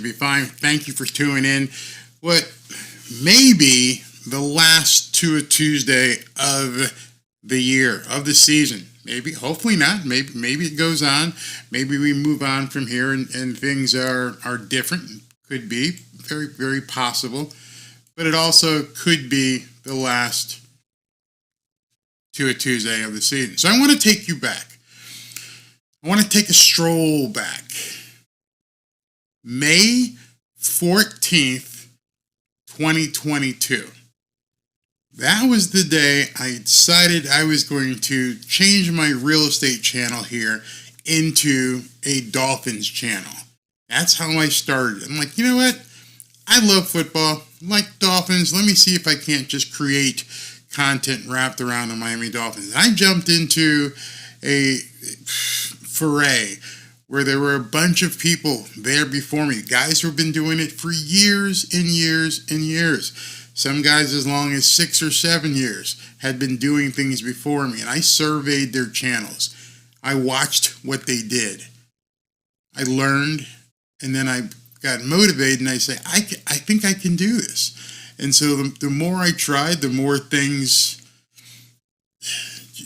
Be fine. Thank you for tuning in. What may be the last Tuesday of the year, of the season. Maybe, hopefully not. Maybe it goes on. Maybe we move on from here and things are different. Could be. Very, very possible. But it also could be the last Tuesday of the season. So I want to take you back. I want to take a stroll back. May 14th, 2022. That was the day I decided I was going to change my real estate channel here into a Dolphins channel. That's how I started. I'm like, you know what? I love football. I like Dolphins. Let me see if I can't just create content wrapped around the Miami Dolphins. I jumped into a foray where there were a bunch of people there before me, guys who have been doing it for years and years and years. Some guys as long as 6 or 7 years had been doing things before me, and I surveyed their channels. I watched what they did. I learned, and then I got motivated, and I say, I think I can do this. And so the more I tried, the more things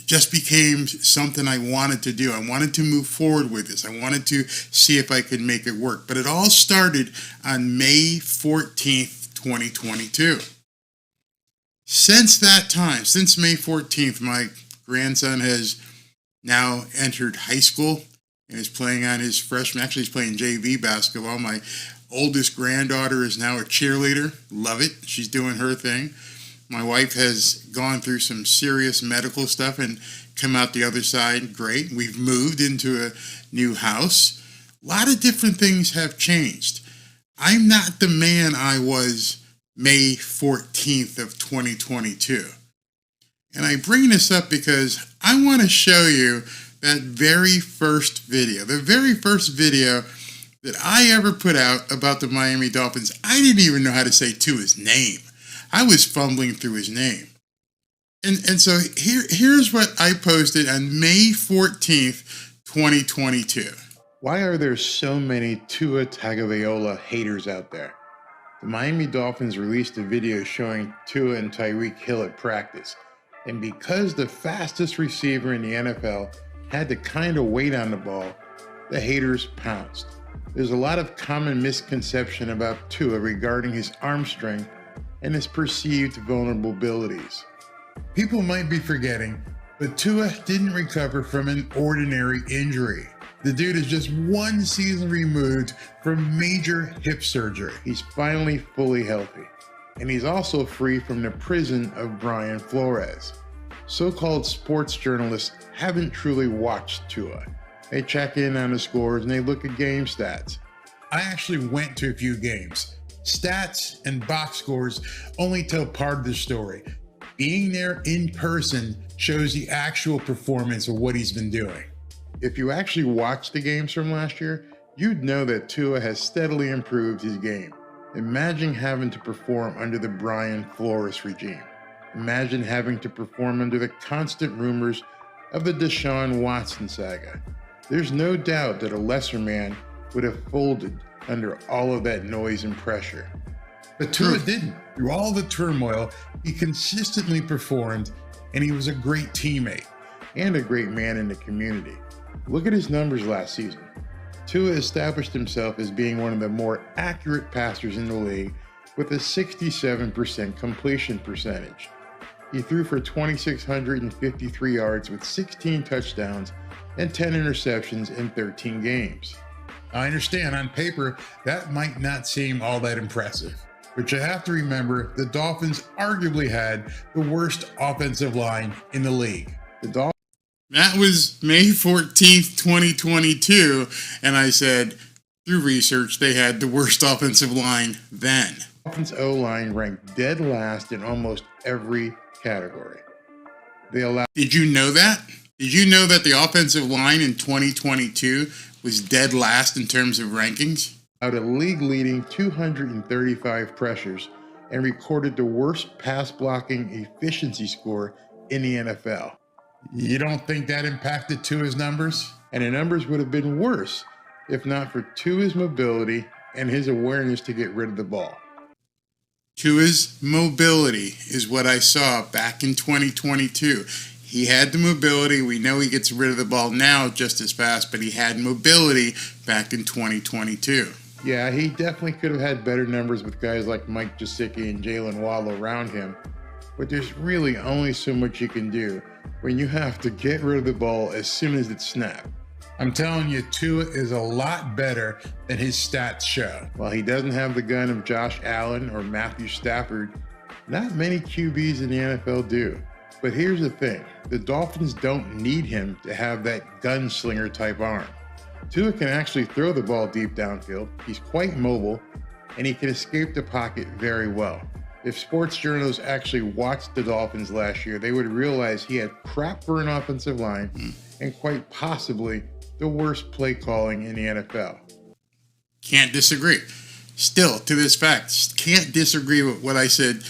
just became something I wanted to do. I wanted to move forward with this. I wanted to see if I could make it work. But it all started on May 14th, 2022. Since that time, since May 14th, my grandson has now entered high school and is playing on his freshman. Actually, he's playing JV basketball. My oldest granddaughter is now a cheerleader. Love it. She's doing her thing. My wife has gone through some serious medical stuff and come out the other side great. We've moved into a new house. A lot of different things have changed. I'm not the man I was May 14th of 2022. And I bring this up because I want to show you that very first video. The very first video that I ever put out about the Miami Dolphins. I didn't even know how to say Tua's name. I was fumbling through his name. And so here's what I posted on May 14th, 2022. Why are there so many Tua Tagovailoa haters out there? The Miami Dolphins released a video showing Tua and Tyreek Hill at practice. And because the fastest receiver in the NFL had to kind of wait on the ball, the haters pounced. There's a lot of common misconception about Tua regarding his arm strength and his perceived vulnerabilities. People might be forgetting, but Tua didn't recover from an ordinary injury. The dude is just 1 season removed from major hip surgery. He's finally fully healthy. And he's also free from the prison of Brian Flores. So-called sports journalists haven't truly watched Tua. They check in on the scores and they look at game stats. I actually went to a few games. Stats and box scores only tell part of the story. Being there in person shows the actual performance of what he's been doing. If you actually watched the games from last year, you'd know that Tua has steadily improved his game. Imagine having to perform under the Brian Flores regime. Imagine having to perform under the constant rumors of the Deshaun Watson saga. There's no doubt that a lesser man would have folded under all of that noise and pressure. But Tua didn't. Through all the turmoil, he consistently performed, and he was a great teammate and a great man in the community. Look at his numbers last season. Tua established himself as being one of the more accurate passers in the league with a 67% completion percentage. He threw for 2,653 yards with 16 touchdowns and 10 interceptions in 13 games. I understand on paper that might not seem all that impressive, but you have to remember the Dolphins arguably had the worst offensive line in the league. That was May 14th, 2022, and I said, through research, they had the worst offensive line then. The Dolphins O-line ranked dead last in almost every category. Did you know that? Did you know that the offensive line in 2022 was dead last in terms of rankings? Out a league-leading 235 pressures and recorded the worst pass blocking efficiency score in the NFL. You don't think that impacted Tua's numbers? And the numbers would have been worse if not for Tua's mobility and his awareness to get rid of the ball. Tua's mobility is what I saw back in 2022. He had the mobility. We know he gets rid of the ball now just as fast, but he had mobility back in 2022. Yeah, he definitely could have had better numbers with guys like Mike Gesicki and Jalen Waddle around him, but there's really only so much you can do when you have to get rid of the ball as soon as it's snapped. I'm telling you, Tua is a lot better than his stats show. While he doesn't have the gun of Josh Allen or Matthew Stafford, not many QBs in the NFL do. But here's the thing, the Dolphins don't need him to have that gunslinger type arm. Tua can actually throw the ball deep downfield, he's quite mobile, and he can escape the pocket very well. If sports journalists actually watched the Dolphins last year, they would realize he had crap for an offensive line and quite possibly the worst play calling in the NFL. Can't disagree. Still, to this fact, can't disagree with what I said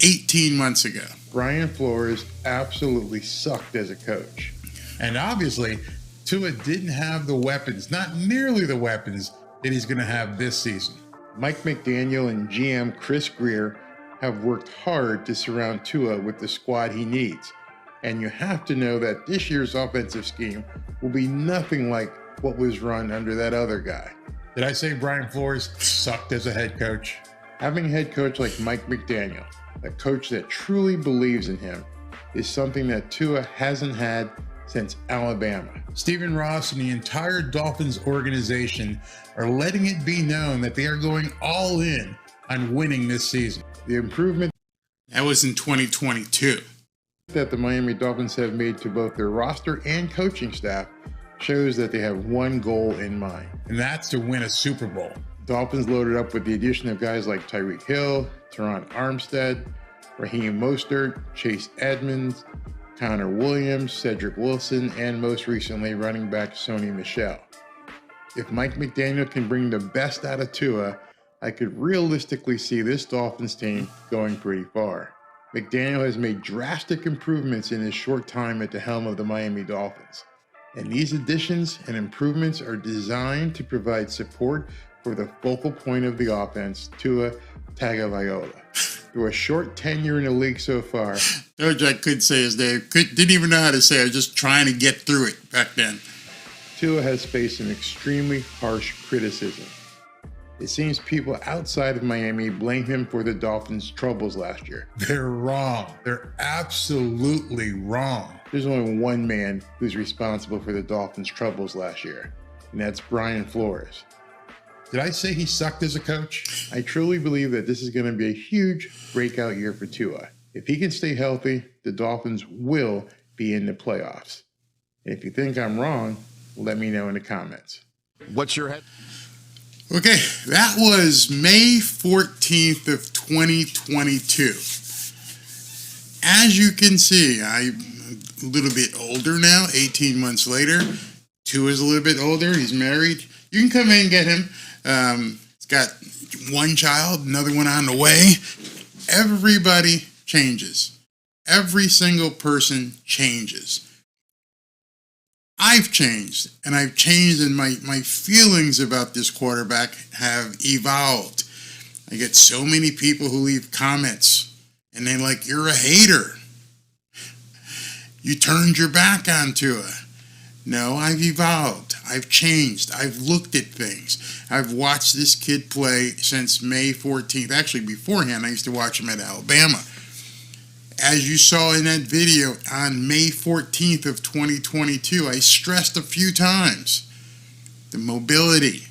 18 months ago. Brian Flores absolutely sucked as a coach. And obviously, Tua didn't have the weapons, not nearly the weapons that he's going to have this season. Mike McDaniel and GM Chris Greer have worked hard to surround Tua with the squad he needs. And you have to know that this year's offensive scheme will be nothing like what was run under that other guy. Did I say Brian Flores sucked as a head coach? Having a head coach like Mike McDaniel, a coach that truly believes in him, is something that Tua hasn't had since Alabama. Stephen Ross and the entire Dolphins organization are letting it be known that they are going all in on winning this season. The improvement that was in 2022 that the Miami Dolphins have made to both their roster and coaching staff shows that they have one goal in mind. And that's to win a Super Bowl. Dolphins loaded up with the addition of guys like Tyreek Hill, Teron Armstead, Raheem Mostert, Chase Edmonds, Connor Williams, Cedric Wilson, and most recently running back Sony Michel. If Mike McDaniel can bring the best out of Tua, I could realistically see this Dolphins team going pretty far. McDaniel has made drastic improvements in his short time at the helm of the Miami Dolphins. And these additions and improvements are designed to provide support for the focal point of the offense, Tua Tagovailoa. Through a short tenure in the league so far, George, I could say his name. Didn't even know how to say it. I was just trying to get through it back then. Tua has faced some extremely harsh criticism. It seems people outside of Miami blame him for the Dolphins' troubles last year. They're wrong. They're absolutely wrong. There's only one man who's responsible for the Dolphins' troubles last year, and that's Brian Flores. Did I say he sucked as a coach? I truly believe that this is going to be a huge breakout year for Tua. If he can stay healthy, the Dolphins will be in the playoffs. And if you think I'm wrong, let me know in the comments. What's your head? Okay, that was May 14th of 2022. As you can see, I'm a little bit older now, 18 months later. Tua's a little bit older. He's married. You can come in and get him. He's got one child, another one on the way. Everybody changes. Every single person changes. I've changed, and I've changed, and my feelings about this quarterback have evolved. I get so many people who leave comments, and they're like, you're a hater. You turned your back on Tua. No, I've evolved. I've changed. I've looked at things. I've watched this kid play since May 14th. Actually, beforehand, I used to watch him at Alabama. As you saw in that video on May 14th of 2022, I stressed a few times the mobility.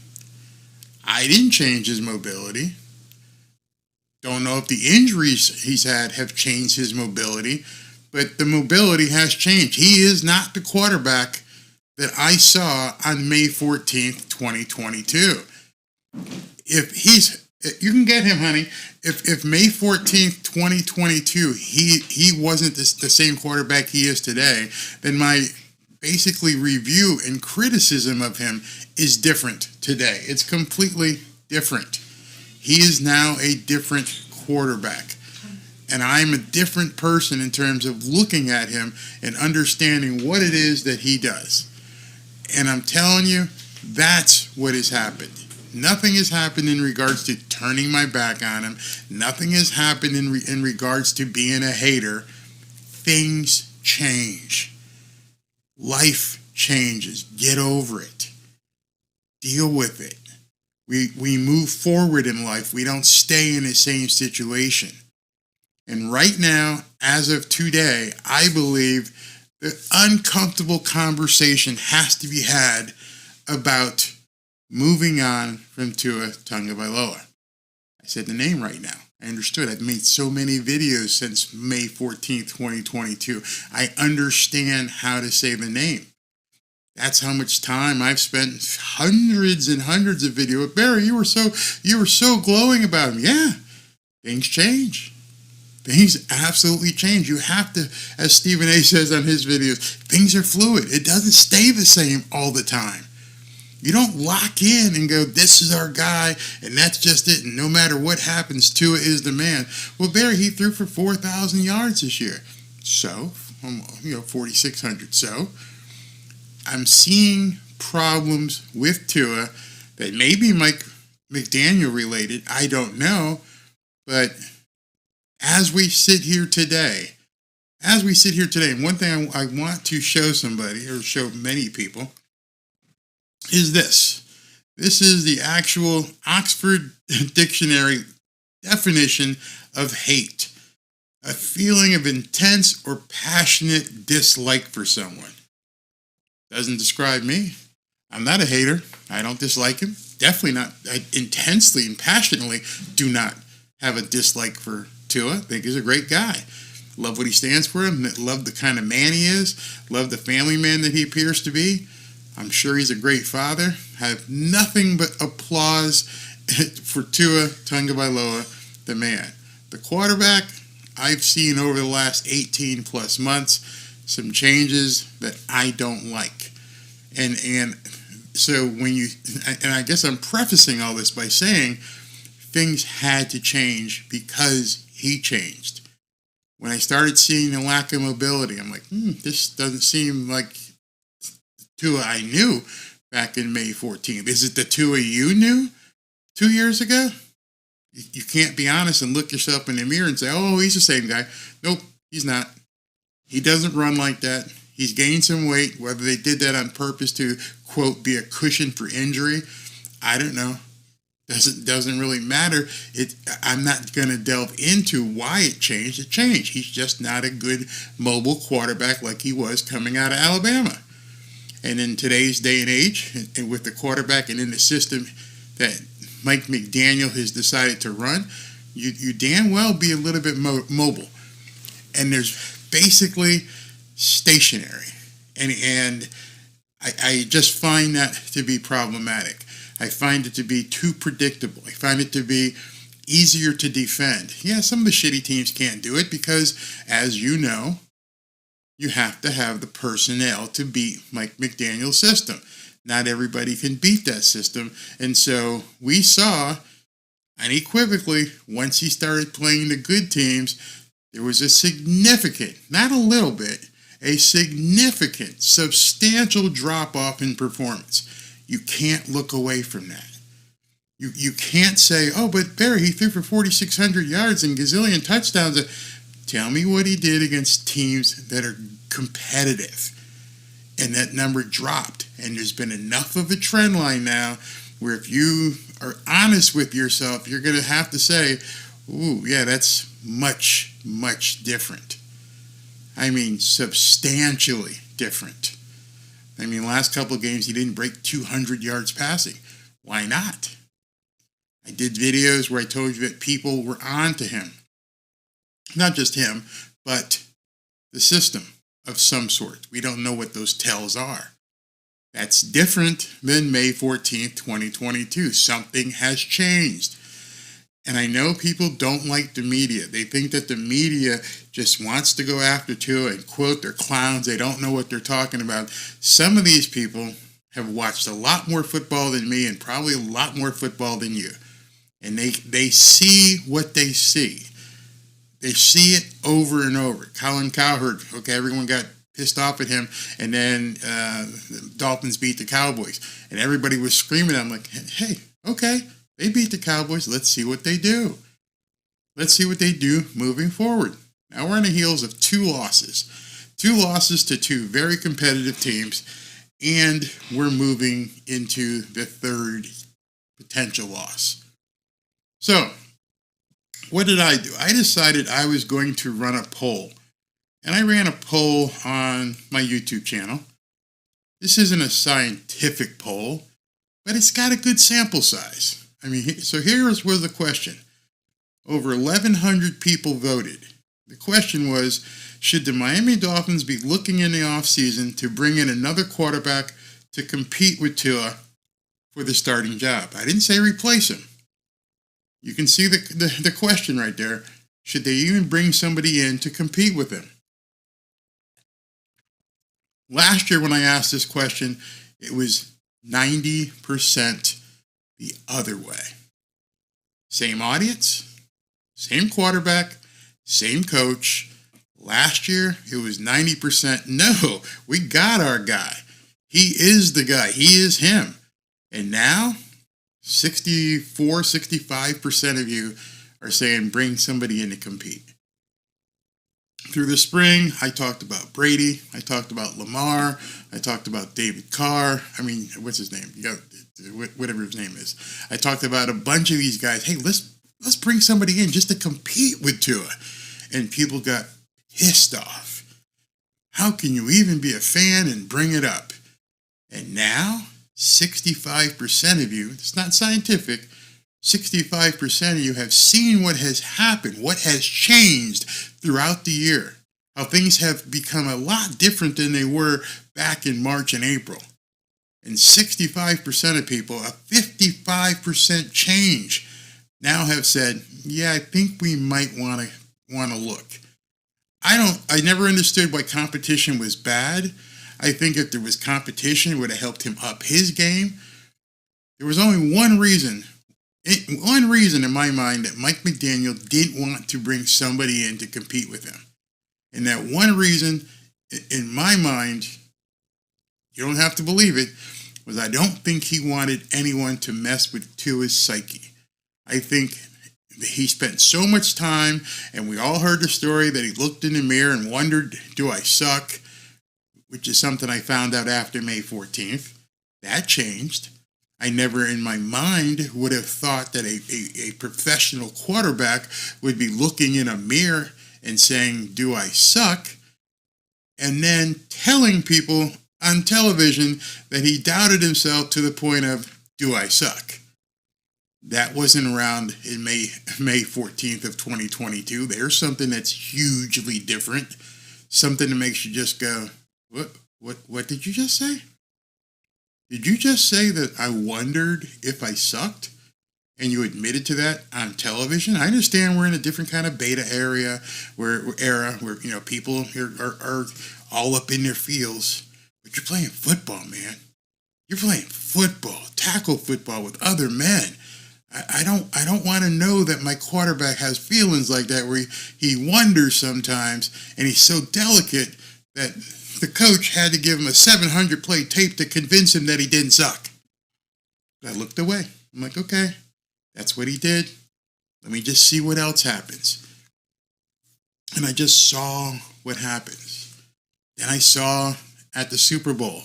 I didn't change his mobility. Don't know if the injuries he's had have changed his mobility, but the mobility has changed. He is not the quarterback that I saw on May 14th, 2022. You can get him, honey. If May 14th, 2022, he wasn't the same quarterback he is today, then my basically review and criticism of him is different today. It's completely different. He is now a different quarterback. And I'm a different person in terms of looking at him and understanding what it is that he does. And I'm telling you, that's what has happened. Nothing has happened in regards to turning my back on him. Nothing has happened in regards to being a hater. Things change. Life changes. Get over it. Deal with it. We move forward in life. We don't stay in the same situation. And right now, as of today, I believe the uncomfortable conversation has to be had about moving on from Tua Tagovailoa. I said the name right now. I understood. I've made so many videos since May 14th, 2022. I understand how to say the name. That's how much time I've spent, hundreds and hundreds of videos. Barry, you were so glowing about him. Yeah, things change. Things absolutely change. You have to, as Stephen A says on his videos, things are fluid. It doesn't stay the same all the time. You don't lock in and go, this is our guy, and that's just it. And no matter what happens, Tua is the man. Well, Barry, he threw for 4,000 yards this year. So, 4,600. So, I'm seeing problems with Tua that may be Mike McDaniel related. I don't know. But as we sit here today, and one thing I want to show somebody, or show many people, is this. This is the actual Oxford Dictionary definition of hate. A feeling of intense or passionate dislike for someone. Doesn't describe me. I'm not a hater. I don't dislike him. Definitely not. I intensely and passionately do not have a dislike for Tua. I think he's a great guy. Love what he stands for. Love the kind of man he is. Love the family man that he appears to be. I'm sure he's a great father. I have nothing but applause for Tua Tagovailoa, the man. The quarterback, I've seen over the last 18 plus months some changes that I don't like. And so and I guess I'm prefacing all this by saying things had to change because he changed. When I started seeing the lack of mobility, I'm like, this doesn't seem like Tua I knew back in May 14th. Is it the Tua you knew 2 years ago? You can't be honest and look yourself in the mirror and say, oh, he's the same guy. Nope, he's not. He doesn't run like that. He's gained some weight. Whether they did that on purpose to, quote, be a cushion for injury, I don't know. Doesn't really matter. I'm not going to delve into why it changed. It changed. He's just not a good mobile quarterback like he was coming out of Alabama. And in today's day and age, and with the quarterback and in the system that Mike McDaniel has decided to run, you damn well be a little bit mobile. And there's basically stationary. And I just find that to be problematic. I find it to be too predictable. I find it to be easier to defend. Yeah, some of the shitty teams can't do it because, as you know, you have to have the personnel to beat Mike McDaniel's system. Not everybody can beat that system. And so we saw unequivocally, once he started playing the good teams, there was a significant, not a little bit, a significant, substantial drop-off in performance. You can't look away from that. You can't say, oh, but Barry, he threw for 4,600 yards and gazillion touchdowns. Tell me what he did against teams that are competitive. And that number dropped. And there's been enough of a trend line now where if you are honest with yourself, you're going to have to say, ooh, yeah, that's much, much different. I mean, substantially different. I mean, last couple of games, he didn't break 200 yards passing. Why not? I did videos where I told you that people were on to him. Not just him, but the system of some sort. We don't know what those tells are. That's different than May 14th, 2022. Something has changed. And I know people don't like the media. They think that the media just wants to go after Tua and quote, they're clowns. They don't know what they're talking about. Some of these people have watched a lot more football than me and probably a lot more football than you. And they see what they see. They see it over and over. Colin Cowherd, okay, everyone got pissed off at him, and then the Dolphins beat the Cowboys, and everybody was screaming. I'm like, hey, Okay, they beat the Cowboys. Let's see what they do. Let's see what they do moving forward. Now we're on the heels of 2 losses. 2 losses to 2 very competitive teams, and we're moving into the 3rd potential loss. So, what did I do? I decided I was going to run a poll. And I ran a poll on my YouTube channel. This isn't a scientific poll, but it's got a good sample size. I mean, so here was the question. Over 1,100 people voted. The question was, should the Miami Dolphins be looking in the offseason to bring in another quarterback to compete with Tua for the starting job? I didn't say replace him. You can see the question right there. Should they even bring somebody in to compete with him? Last year when I asked this question, it was 90% the other way. Same audience, same quarterback, same coach. Last year, it was 90%. No, we got our guy. He is the guy. He is him. And now, 65% of you are saying bring somebody in to compete. Through the spring, I talked about Brady. I talked about Lamar. I talked about David Carr. I mean, what's his name? Whatever his name is. I talked about a bunch of these guys. Hey, let's bring somebody in just to compete with Tua. And people got pissed off. How can you even be a fan and bring it up? And now, 65% of you, it's not scientific, 65% of you have seen what has happened, what has changed throughout the year, how things have become a lot different than they were back in March and April. And 65% of people, a 55% change, now have said, yeah, I think we might want to look. I never understood why competition was bad. I think if there was competition, it would have helped him up his game. There was only one reason in my mind that Mike McDaniel didn't want to bring somebody in to compete with him. And that one reason, in my mind, you don't have to believe it, was I don't think he wanted anyone to mess with Tua's psyche. I think he spent so much time, and we all heard the story that he looked in the mirror and wondered, do I suck? Which is something I found out after May 14th. That changed. I never in my mind would have thought that a professional quarterback would be looking in a mirror and saying, do I suck? And then telling people on television that he doubted himself to the point of, do I suck? That wasn't around in May 14th of 2022. There's something that's hugely different. Something that makes you just go, what did you just say? Did you just say that I wondered if I sucked? And you admitted to that on television? I understand we're in a different kind of beta era where people are all up in their fields. But you're playing football, man. You're playing football, tackle football with other men. I don't want to know that my quarterback has feelings like that where he wonders sometimes and he's so delicate that the coach had to give him a 700-play tape to convince him that he didn't suck. I looked away. I'm like, okay, that's what he did. Let me just see what else happens. And I just saw what happens. Then I saw at the Super Bowl.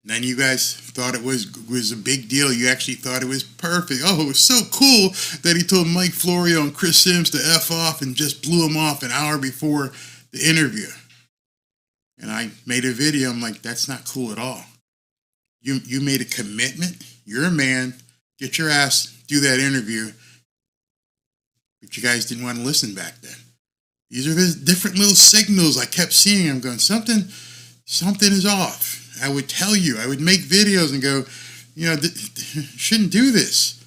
And then you guys thought it was a big deal. You actually thought it was perfect. Oh, it was so cool that he told Mike Florio and Chris Sims to F off and just blew him off an hour before the interview. And I made a video. I'm like, that's not cool at all. You made a commitment. You're a man. Get your ass, do that interview. But you guys didn't want to listen back then. These are the different little signals I kept seeing. I'm going, something is off. I would tell you. I would make videos and go, shouldn't do this.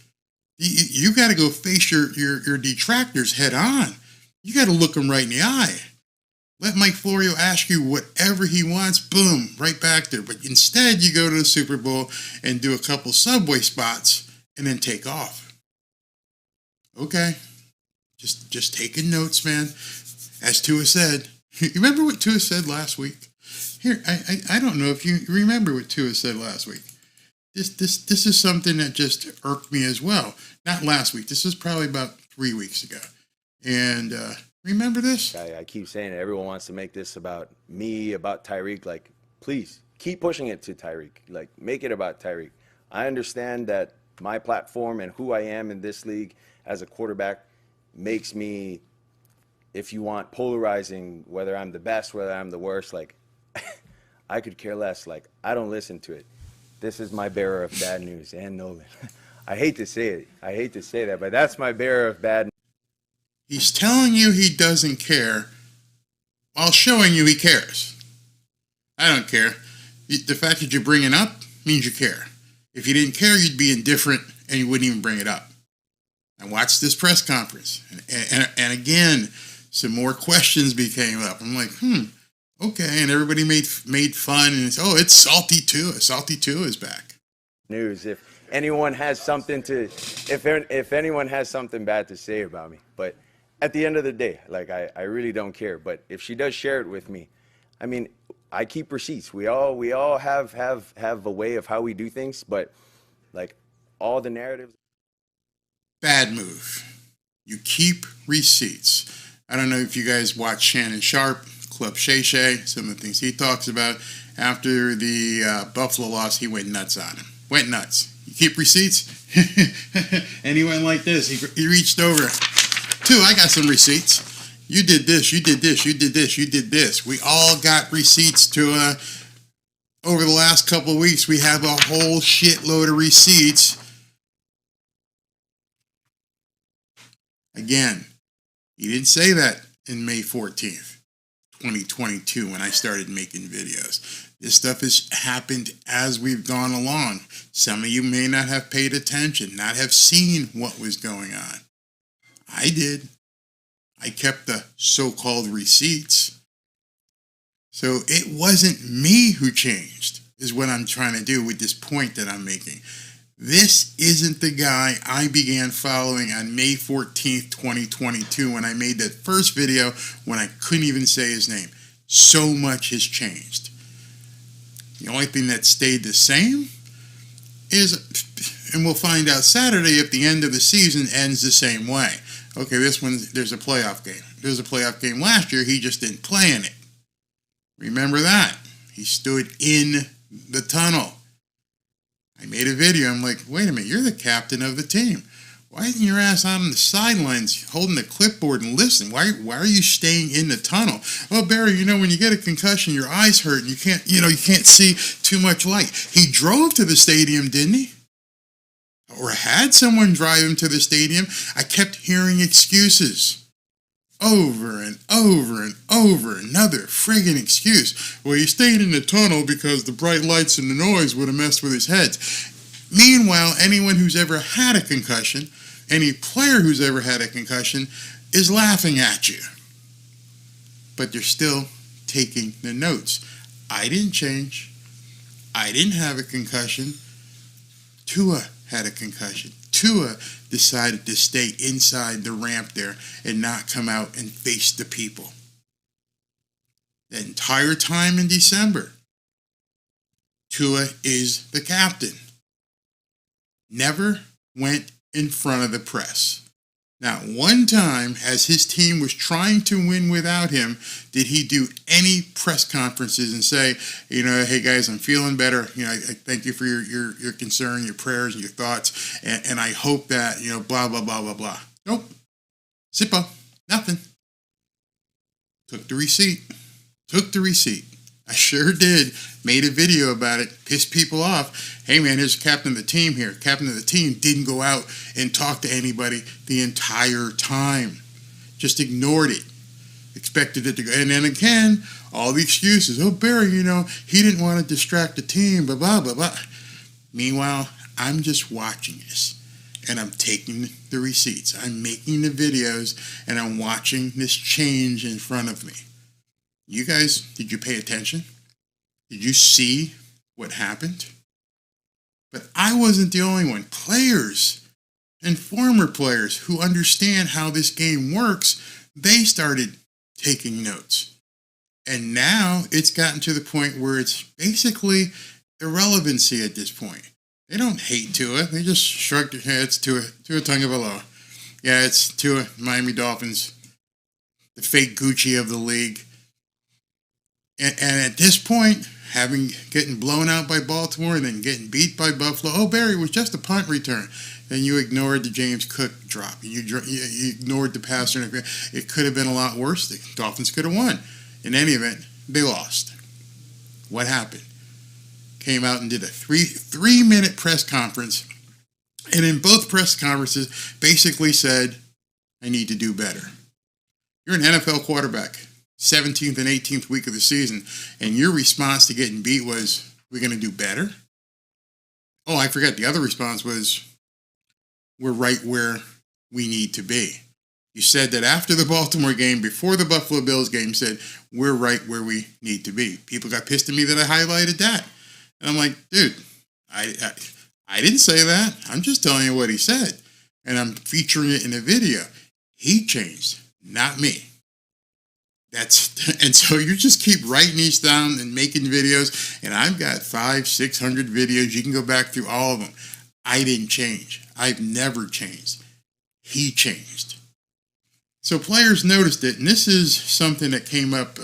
You got to go face your detractors head on. You got to look them right in the eye. Let Mike Florio ask you whatever he wants, boom, right back there. But instead, you go to the Super Bowl and do a couple Subway spots and then take off. Okay, just taking notes, man. As Tua said, you remember what Tua said last week? Here, I don't know if you remember what Tua said last week. This is something that just irked me as well. Not last week. This was probably about 3 weeks ago. And remember this? I keep saying it. Everyone wants to make this about me, about Tyreek. Like, please keep pushing it to Tyreek. Like, make it about Tyreek. I understand that my platform and who I am in this league as a quarterback makes me, if you want, polarizing, whether I'm the best, whether I'm the worst. Like, I could care less. Like, I don't listen to it. This is my bearer of bad news, and Nolan. I hate to say it. I hate to say that, but that's my bearer of bad news. He's telling you he doesn't care while showing you he cares. I don't care. The fact that you bring it up means you care. If you didn't care, you'd be indifferent and you wouldn't even bring it up. I watched this press conference, and again, some more questions became up. I'm like, okay, and everybody made fun, and it's Salty Tua. Salty Tua is back. News. If anyone has something if anyone has something bad to say about me, but at the end of the day, like I really don't care. But if she does share it with me, I mean, I keep receipts. We all have a way of how we do things, but like all the narratives. Bad move. You keep receipts. I don't know if you guys watch Shannon Sharp, Club Shay Shay, some of the things he talks about. After the Buffalo loss, he went nuts on him. Went nuts. You keep receipts? And he went like this. He reached over. Tua, I got some receipts. You did this, you did this, you did this, you did this. We all got receipts, Tua. Over the last couple of weeks, we have a whole shitload of receipts. Again, he didn't say that in May 14th, 2022, when I started making videos. This stuff has happened as we've gone along. Some of you may not have paid attention, not have seen what was going on. I did. I kept the so-called receipts. So it wasn't me who changed, is what I'm trying to do with this point that I'm making. This isn't the guy I began following on May 14th, 2022, when I made that first video when I couldn't even say his name. So much has changed. The only thing that stayed the same is, and we'll find out Saturday if the end of the season ends the same way. Okay, this one, there's a playoff game. There's a playoff game last year. He just didn't play in it. Remember that. He stood in the tunnel. I made a video. I'm like, wait a minute, you're the captain of the team. Why isn't your ass out on the sidelines holding the clipboard and listening? Why are you staying in the tunnel? Well, Barry, when you get a concussion, your eyes hurt and you can't see too much light. He drove to the stadium, didn't he? Or had someone drive him to the stadium. I kept hearing excuses. Over and over and over, another friggin' excuse. Well, he stayed in the tunnel because the bright lights and the noise would have messed with his head. Meanwhile, anyone who's ever had a concussion, any player who's ever had a concussion, is laughing at you. But they're still taking the notes. I didn't change. I didn't have a concussion. Tua had a concussion. Tua decided to stay inside the ramp there and not come out and face the people. The entire time in December, Tua is the captain. Never went in front of the press. Not one time, as his team was trying to win without him, did he do any press conferences and say, hey guys, I'm feeling better. I thank you for your concern, your prayers, and your thoughts, and I hope that, blah, blah, blah, blah, blah. Nope. Zippo. Nothing. Took the receipt. I sure did. Made a video about it. Pissed people off. Hey man, here's the captain of the team here. Captain of the team didn't go out and talk to anybody the entire time. Just ignored it. Expected it to go. And then again, all the excuses. Oh, Barry, he didn't want to distract the team, blah, blah, blah, blah. Meanwhile, I'm just watching this. And I'm taking the receipts. I'm making the videos. And I'm watching this change in front of me. You guys, did you pay attention? Did you see what happened? But I wasn't the only one. Players and former players who understand how this game works, they started taking notes. And now it's gotten to the point where it's basically irrelevancy at this point. They don't hate Tua. They just shrugged their heads. Tua Tagovailoa. Yeah, it's Tua, Miami Dolphins, the fake Gucci of the league. And at this point, getting blown out by Baltimore and then getting beat by Buffalo. Oh, Barry, it was just a punt return. Then you ignored the James Cook drop. You ignored the pass interference. It could have been a lot worse. The Dolphins could have won. In any event, they lost. What happened? Came out and did a three-minute press conference, and in both press conferences basically said, I need to do better. You're an NFL quarterback, 17th and 18th week of the season, and your response to getting beat was, we're going to do better? Oh, I forgot. The other response was, we're right where we need to be. You said that after the Baltimore game, before the Buffalo Bills game, said, we're right where we need to be. People got pissed at me that I highlighted that. And I'm like, dude, I didn't say that. I'm just telling you what he said. And I'm featuring it in a video. He changed, not me. And so you just keep writing these down and making videos. And I've got 500-600 videos. You can go back through all of them. I didn't change. I've never changed. He changed. So players noticed it. And this is something that came up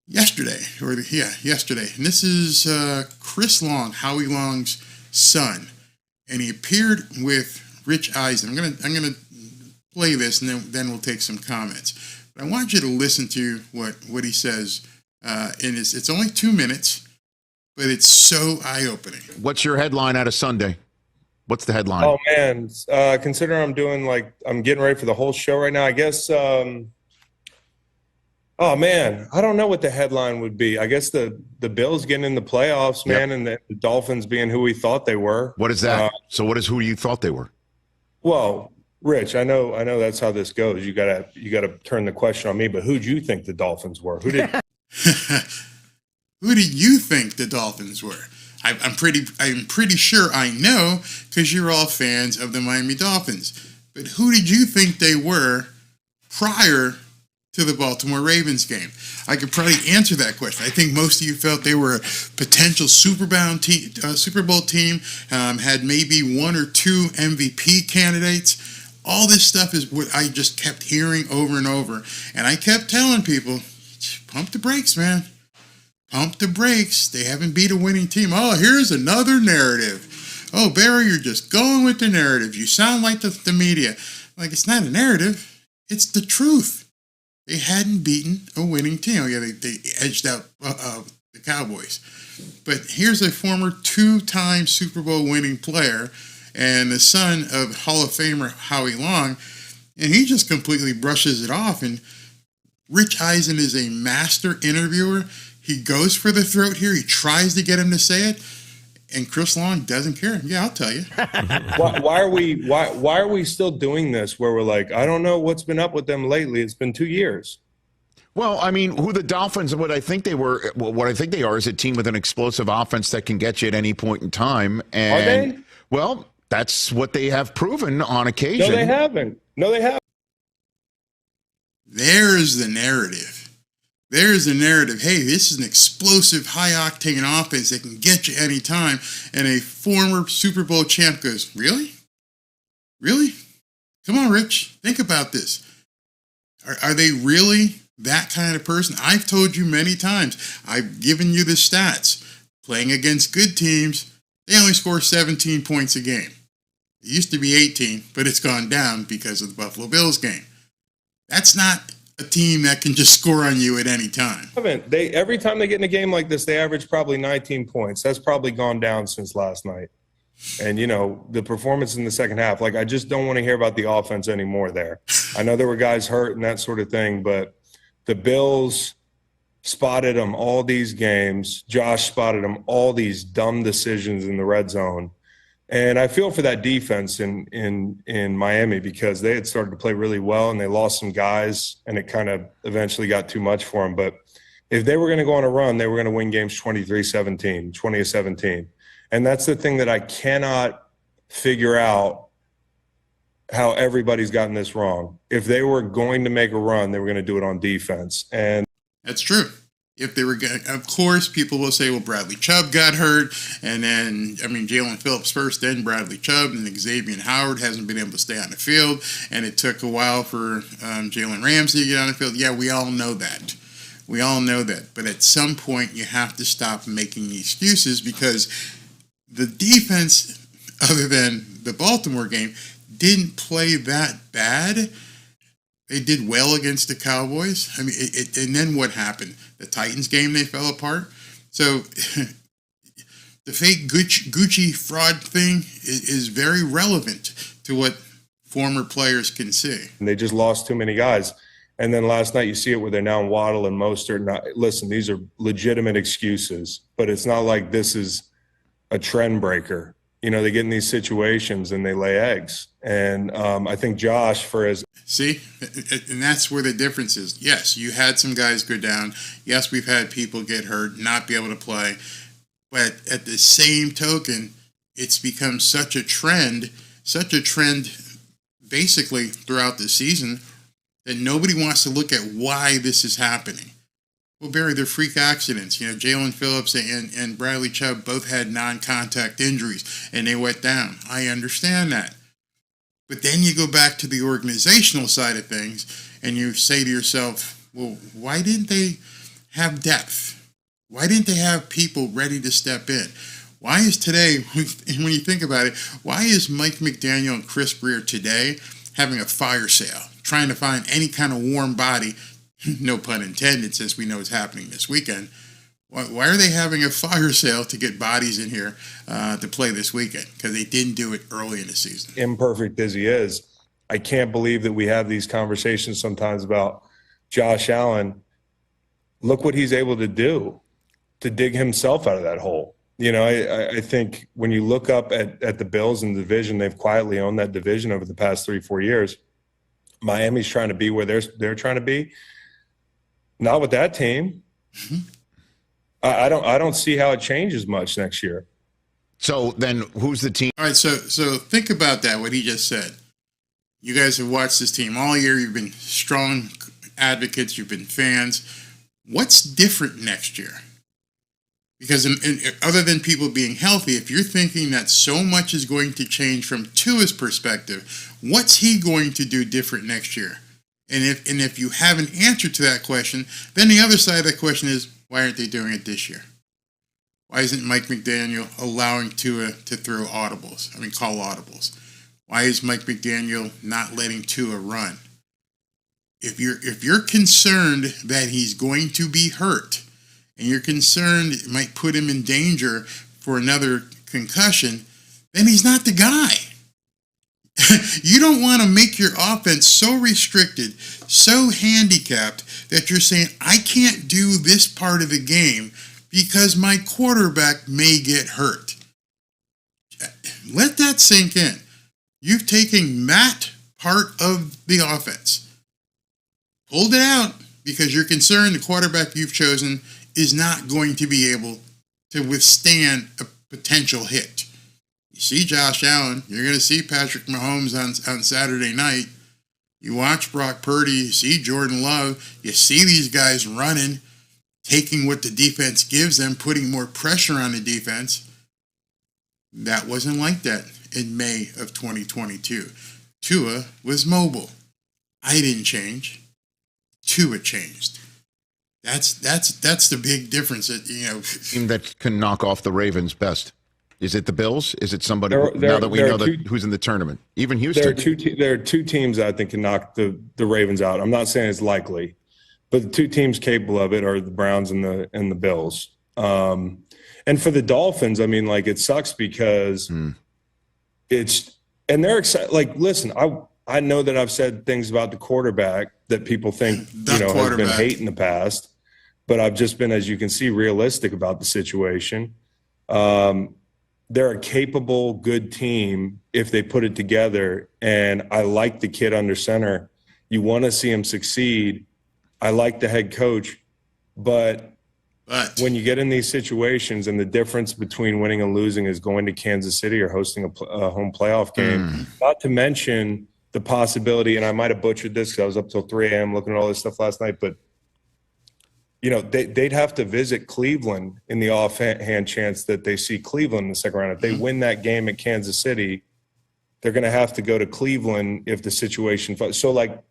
yesterday. And this is Chris Long, Howie Long's son. And he appeared with Rich Eisen. I'm gonna play this, and then we'll take some comments. But I want you to listen to what he says. And it's only 2 minutes, but it's so eye-opening. What's your headline out of Sunday? What's the headline? Oh man, considering I'm getting ready for the whole show right now, I guess. Oh man, I don't know what the headline would be. I guess the Bills getting in the playoffs, man, and the Dolphins being who we thought they were. What is that? So what is who you thought they were? Well, Rich, I know that's how this goes. You gotta turn the question on me. But who do you think the Dolphins were? Who did? Who did you think the Dolphins were? I'm pretty sure I know, because you're all fans of the Miami Dolphins. But who did you think they were prior to the Baltimore Ravens game? I could probably answer that question. I think most of you felt they were a potential Super Bowl team, had maybe one or two MVP candidates. All this stuff is what I just kept hearing over and over. And I kept telling people, pump the brakes, man. Pump the brakes. They haven't beat a winning team. Oh, here's another narrative. Oh, Barry, you're just going with the narrative. You sound like the media. Like, it's not a narrative. It's the truth. They hadn't beaten a winning team. Oh, yeah, they edged out the Cowboys. But here's a former two-time Super Bowl winning player and the son of Hall of Famer Howie Long, and he just completely brushes it off. And Rich Eisen is a master interviewer. He goes for the throat here. He tries to get him to say it, and Chris Long doesn't care. Yeah, I'll tell you. Why are we still doing this? Where we're like, I don't know what's been up with them lately. It's been 2 years. Well, I mean, who the Dolphins, what I think they are is a team with an explosive offense that can get you at any point in time. And, are they? Well, that's what they have proven on occasion. No, they haven't. There's the narrative. There's the narrative. Hey, this is an explosive, high-octane offense that can get you anytime. And a former Super Bowl champ goes, really? Really? Come on, Rich. Think about this. Are they really that kind of person? I've told you many times. I've given you the stats. Playing against good teams, they only score 17 points a game. It used to be 18, but it's gone down because of the Buffalo Bills game. That's not a team that can just score on you at any time. Every time they get in a game like this, they average probably 19 points. That's probably gone down since last night. And, the performance in the second half, I just don't want to hear about the offense anymore there. I know there were guys hurt and that sort of thing, but the Bills spotted them all these games. Josh spotted them all these dumb decisions in the red zone. And I feel for that defense in Miami, because they had started to play really well and they lost some guys, and it kind of eventually got too much for them. But if they were going to go on a run, they were going to win games 23-17, 20-17. And that's the thing that I cannot figure out, how everybody's gotten this wrong. If they were going to make a run, they were going to do it on defense. And that's true. If they were going, of course, people will say, well, Bradley Chubb got hurt, and then, Jalen Phillips first, then Bradley Chubb, and Xavier Howard hasn't been able to stay on the field, and it took a while for Jalen Ramsey to get on the field. Yeah, we all know that. We all know that. But at some point, you have to stop making excuses, because the defense, other than the Baltimore game, didn't play that bad. They did well against the Cowboys. And then what happened? The Titans game, they fell apart. So the fake Gucci fraud thing is very relevant to what former players can see. And they just lost too many guys. And then last night you see it where they're now Waddle and Mostert. Listen, these are legitimate excuses, but it's not like this is a trend breaker. They get in these situations and they lay eggs. And I think Josh, See, and that's where the difference is. Yes, you had some guys go down. Yes, we've had people get hurt, not be able to play. But at the same token, it's become such a trend basically throughout the season that nobody wants to look at why this is happening. Well, Barry, they're freak accidents. Jalen Phillips and Bradley Chubb both had non-contact injuries, and they went down. I understand that. But then you go back to the organizational side of things, and you say to yourself, well, why didn't they have depth? Why didn't they have people ready to step in? Why is today, when you think about it, why is Mike McDaniel and Chris Breer today having a fire sale, trying to find any kind of warm body, no pun intended, since we know it's happening this weekend? Why are they having a fire sale to get bodies in here to play this weekend? Because they didn't do it early in the season. imperfect as he is, I can't believe that we have these conversations sometimes about Josh Allen. Look what he's able to do to dig himself out of that hole. I think when you look up at the Bills in the division, they've quietly owned that division over the past 3-4 years. Miami's trying to be where they're trying to be. Not with that team. Mm-hmm. I don't see how it changes much next year. So then who's the team? All right, so think about that, what he just said. You guys have watched this team all year. You've been strong advocates. You've been fans. What's different next year? Because other than people being healthy, if you're thinking that so much is going to change from Tua's perspective, what's he going to do different next year? And if you have an answer to that question, then the other side of that question is, why aren't they doing it this year? Why isn't Mike McDaniel allowing Tua to call audibles? Why is Mike McDaniel not letting Tua run? If you're concerned that he's going to be hurt, and you're concerned it might put him in danger for another concussion, then he's not the guy. You don't want to make your offense so restricted, so handicapped, that you're saying, I can't do this part of the game because my quarterback may get hurt. Let that sink in. You've taken that part of the offense, pulled it out because you're concerned the quarterback you've chosen is not going to be able to withstand a potential hit. You see Josh Allen, you're going to see Patrick Mahomes on Saturday night. You watch Brock Purdy, you see Jordan Love, you see these guys running, taking what the defense gives them, putting more pressure on the defense. That wasn't like that in May of 2022. Tua was mobile. I didn't change. Tua changed. That's the big difference. Team that can knock off the Ravens best. Is it the Bills? Is it somebody now that we know who's in the tournament? Even Houston. There are two teams that I think can knock the Ravens out. I'm not saying it's likely, but the two teams capable of it are the Browns and the Bills. And for the Dolphins, it sucks because they're excited. Listen, I know that I've said things about the quarterback that people think has been hate in the past, but I've just been, as you can see, realistic about the situation. They're a capable, good team if they put it together. And I like the kid under center. You want to see him succeed. I like the head coach. But when you get in these situations and the difference between winning and losing is going to Kansas City or hosting a home playoff game, not to mention the possibility, and I might have butchered this because I was up till 3 a.m. looking at all this stuff last night, but they'd have to visit Cleveland in the offhand chance that they see Cleveland in the second round. If they win that game at Kansas City, they're going to have to go to Cleveland if the situation. So, like,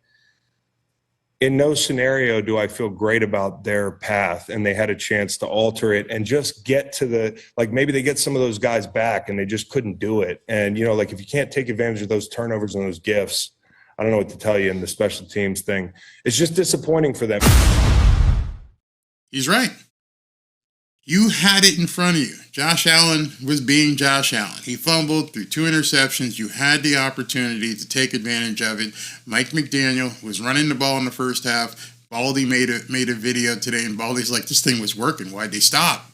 in no scenario do I feel great about their path, and they had a chance to alter it and just get to maybe they get some of those guys back and they just couldn't do it. And, like, if you can't take advantage of those turnovers and those gifts, I don't know what to tell you in the special teams thing. It's just disappointing for them. He's right. You had it in front of you. Josh Allen was being Josh Allen. He fumbled through 2 interceptions. You had the opportunity to take advantage of it. Mike McDaniel was running the ball in the first half. Baldy made a video today, and Baldy's like, this thing was working. Why'd they stop?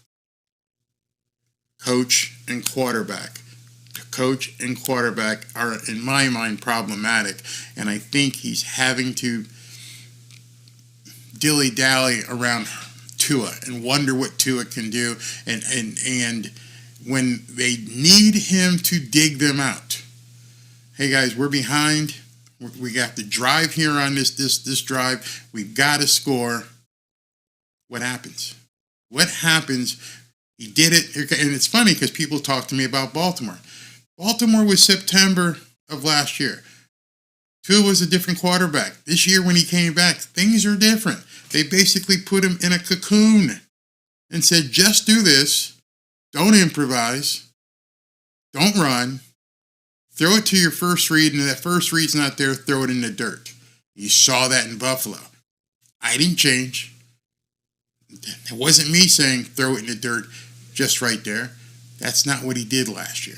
Coach and quarterback. Coach and quarterback are, in my mind, problematic. And I think he's having to dilly-dally around Tua and wonder what Tua can do, and when they need him to dig them out. Hey guys, we're behind. We got to drive here on this drive. We've got to score. What happens? What happens? He did it, and it's funny because people talk to me about Baltimore. Baltimore was September of last year. Tua was a different quarterback. This year when he came back, things are different. They basically put him in a cocoon and said, just do this. Don't improvise. Don't run. Throw it to your first read, and if that first read's not there, throw it in the dirt. You saw that in Buffalo. I didn't change. It wasn't me saying throw it in the dirt just right there. That's not what he did last year.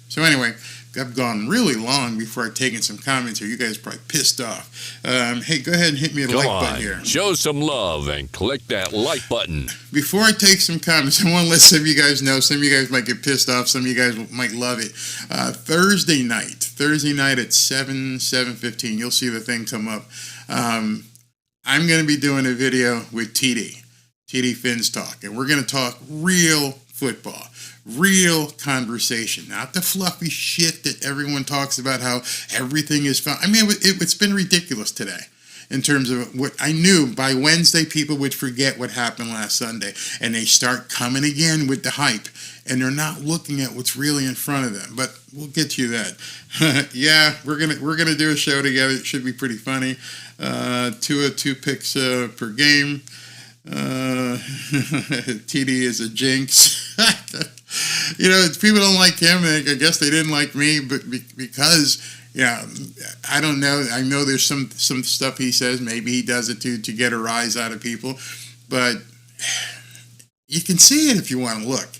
So anyway, I've gone really long before I've taken some comments here. You guys are probably pissed off. Hey, go ahead and hit me with a like button here. Show some love and click that like button. Before I take some comments, I want to let some of you guys know. Some of you guys might get pissed off. Some of you guys might love it. Thursday night at 7:15, you'll see the thing come up. I'm going to be doing a video with TD Fins Talk, and we're going to talk real football. Real conversation, not the fluffy shit that everyone talks about, how everything is fun. I mean, it's been ridiculous today in terms of what I knew. By Wednesday, people would forget what happened last Sunday, and they start coming again with the hype, and they're not looking at what's really in front of them. But we'll get to that. Yeah, we're gonna do a show together. It should be pretty funny. 2 picks per game. TD is a jinx. People don't like him. I guess they didn't like me, but because, I don't know. I know there's some stuff he says. Maybe he does it to get a rise out of people, but you can see it if you want to look.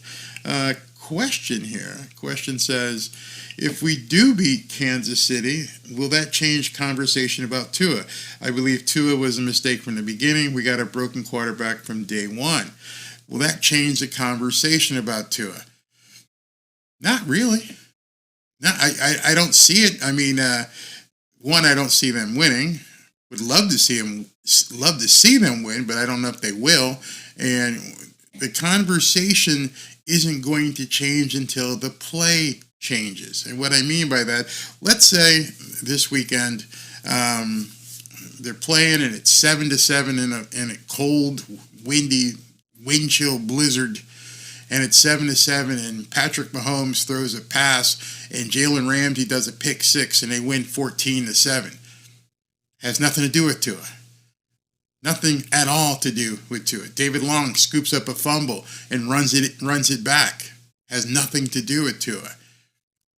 Question here. Question says, if we do beat Kansas City, will that change conversation about Tua? I believe Tua was a mistake from the beginning. We got a broken quarterback from day one. Will that change the conversation about Tua? Not really. No, I don't see it. I mean, one, I don't see them winning. Would love to see them win, but I don't know if they will. And the conversation isn't going to change until the play changes. And what I mean by that, let's say this weekend they're playing and it's 7-7 in a cold, windy, wind chill blizzard, and it's 7-7, and Patrick Mahomes throws a pass and Jalen Ramsey does a pick six and they win 14-7. Has nothing to do with Tua. Nothing at all to do with Tua. David Long scoops up a fumble and runs it back. Has nothing to do with Tua.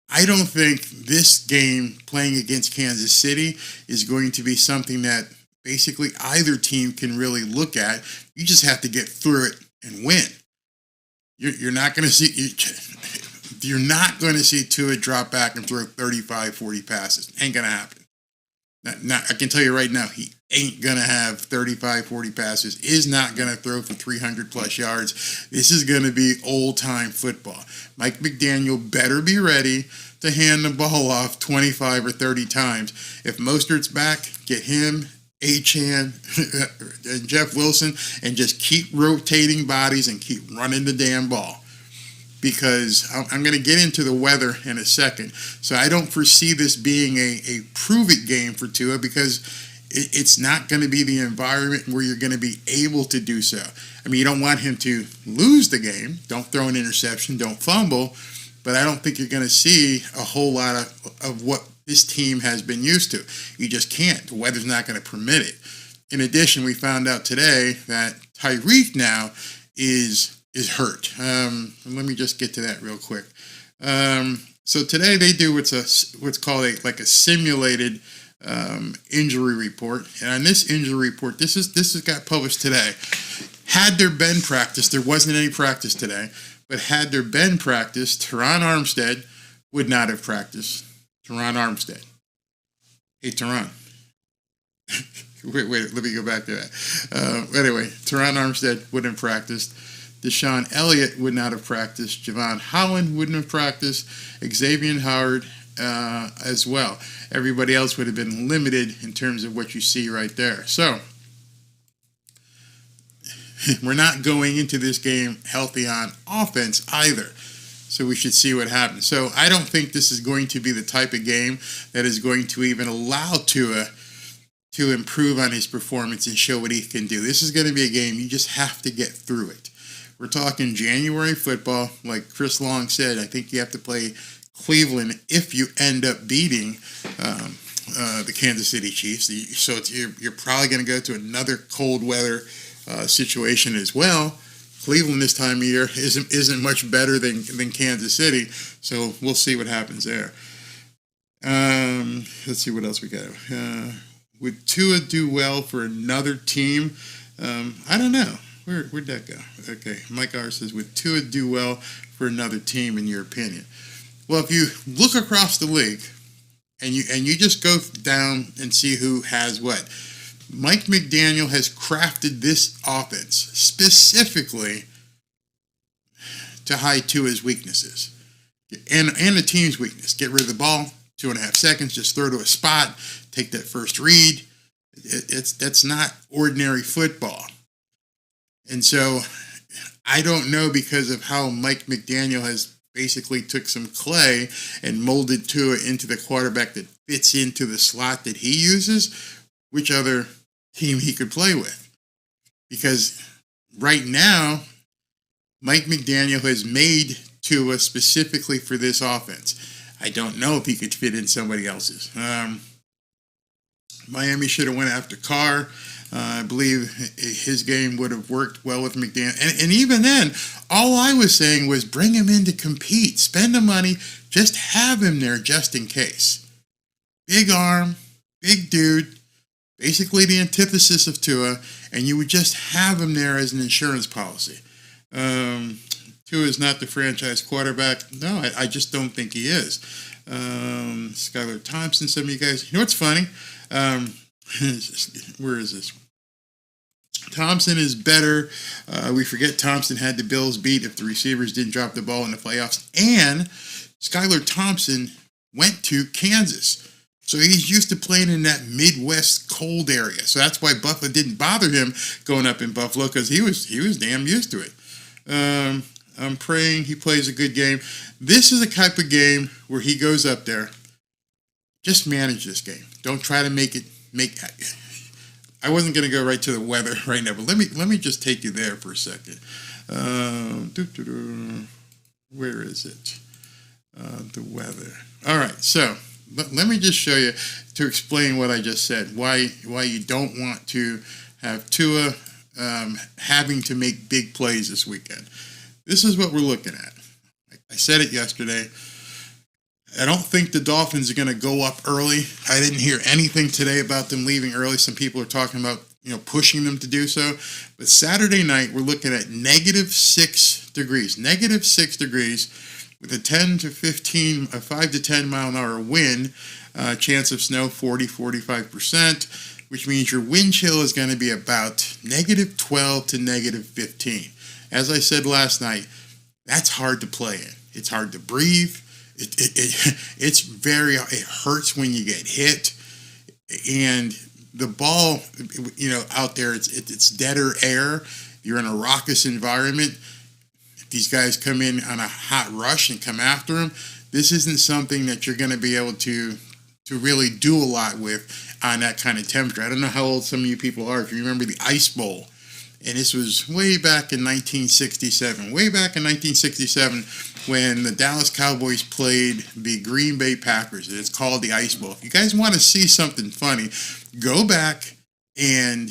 I don't think this game playing against Kansas City is going to be something that basically either team can really look at. You just have to get through it and win. You're not going to see Tua drop back and throw 35, 40 passes. Ain't going to happen. I can tell you right now, he ain't going to have 35, 40 passes, is not going to throw for 300 plus yards. This is going to be old time football. Mike McDaniel better be ready to hand the ball off 25 or 30 times. If Mostert's back, get him, Achane, and Jeff Wilson, and just keep rotating bodies and keep running the damn ball. Because I'm going to get into the weather in a second. So I don't foresee this being a prove-it game for Tua, because it's not going to be the environment where you're going to be able to do so. I mean, you don't want him to lose the game. Don't throw an interception. Don't fumble. But I don't think you're going to see a whole lot of what this team has been used to. You just can't. The weather's not going to permit it. In addition, we found out today that Tyreek now is hurt. Let me just get to that real quick. So today they do what's called a simulated injury report, and on this injury report, this has got published today. Had there been practice, there wasn't any practice today, but had there been practice, Teron Armstead would not have practiced. Teron Armstead. Hey, Teron. wait, let me go back to that. Anyway, Teron Armstead wouldn't have practiced. Deshaun Elliott would not have practiced. Javon Holland wouldn't have practiced. Xavier Howard as well. Everybody else would have been limited in terms of what you see right there. So, we're not going into this game healthy on offense either. So we should see what happens. So I don't think this is going to be the type of game that is going to even allow Tua to improve on his performance and show what he can do. This is going to be a game you just have to get through it. We're talking January football. Like Chris Long said, I think you have to play Cleveland if you end up beating the Kansas City Chiefs. So you're probably going to go to another cold weather situation as well. Cleveland this time of year isn't much better than Kansas City, so we'll see what happens there. Let's see what else we got. Would Tua do well for another team? I don't know. Where'd that go? Okay, Mike R says, would Tua do well for another team in your opinion? Well, if you look across the league and you just go down and see who has what, Mike McDaniel has crafted this offense specifically to hide Tua's weaknesses and the team's weakness. Get rid of the ball, 2.5 seconds, just throw to a spot, take that first read. That's not ordinary football. And so I don't know, because of how Mike McDaniel has basically took some clay and molded Tua into the quarterback that fits into the slot that he uses, which other team he could play with. Because right now, Mike McDaniel has made Tua specifically for this offense. I don't know if he could fit in somebody else's. Miami should have went after Carr. I believe his game would have worked well with McDaniel. And even then, all I was saying was bring him in to compete. Spend the money. Just have him there just in case. Big arm, big dude. Basically the antithesis of Tua, and you would just have him there as an insurance policy. Tua is not the franchise quarterback. No, I just don't think he is. Skylar Thompson, some of you guys, you know what's funny? Where is this? Thompson is better. We forget Thompson had the Bills beat if the receivers didn't drop the ball in the playoffs. And Skylar Thompson went to Kansas. So he's used to playing in that Midwest cold area. So that's why Buffalo didn't bother him going up in Buffalo, because he was damn used to it. I'm praying he plays a good game. This is the type of game where he goes up there. Just manage this game. Don't try to make. I wasn't going to go right to the weather right now, but let me just take you there for a second. Where is it? The weather. All right, so let me just show you to explain what I just said. Why you don't want to have Tua having to make big plays this weekend. This is what we're looking at. I said it yesterday. I don't think the Dolphins are going to go up early. I didn't hear anything today about them leaving early. Some people are talking about pushing them to do so. But Saturday night, we're looking at -6 degrees. -6 degrees with a 5 to 10 mile an hour wind. Chance of snow 40-45%, which means your wind chill is going to be about -12 to -15. As I said last night, that's hard to play in. It's hard to breathe. It hurts when you get hit, and the ball, out there, it's deader air. You're in a raucous environment. If these guys come in on a hot rush and come after them, this isn't something that you're going to be able to to really do a lot with on that kind of temperature. I don't know how old some of you people are. If you remember the Ice Bowl, and this was way back in 1967. Way back in 1967 when the Dallas Cowboys played the Green Bay Packers. It's called the Ice Bowl. If you guys want to see something funny, go back and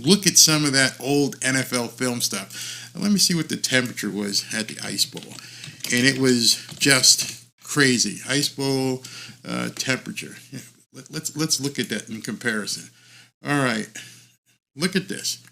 look at some of that old NFL film stuff. Let me see what the temperature was at the Ice Bowl. And it was just crazy. Ice Bowl temperature. Yeah, let's look at that in comparison. All right. Look at this.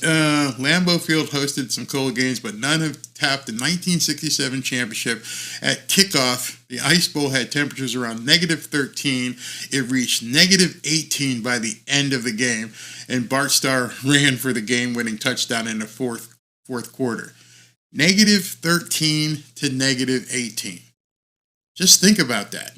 Lambeau Field hosted some cold games, but none have topped the 1967 championship. At kickoff, the Ice Bowl had temperatures around negative 13. It reached negative 18 by the end of the game, and Bart Starr ran for the game-winning touchdown in the fourth quarter. Negative 13 to negative 18. Just think about that.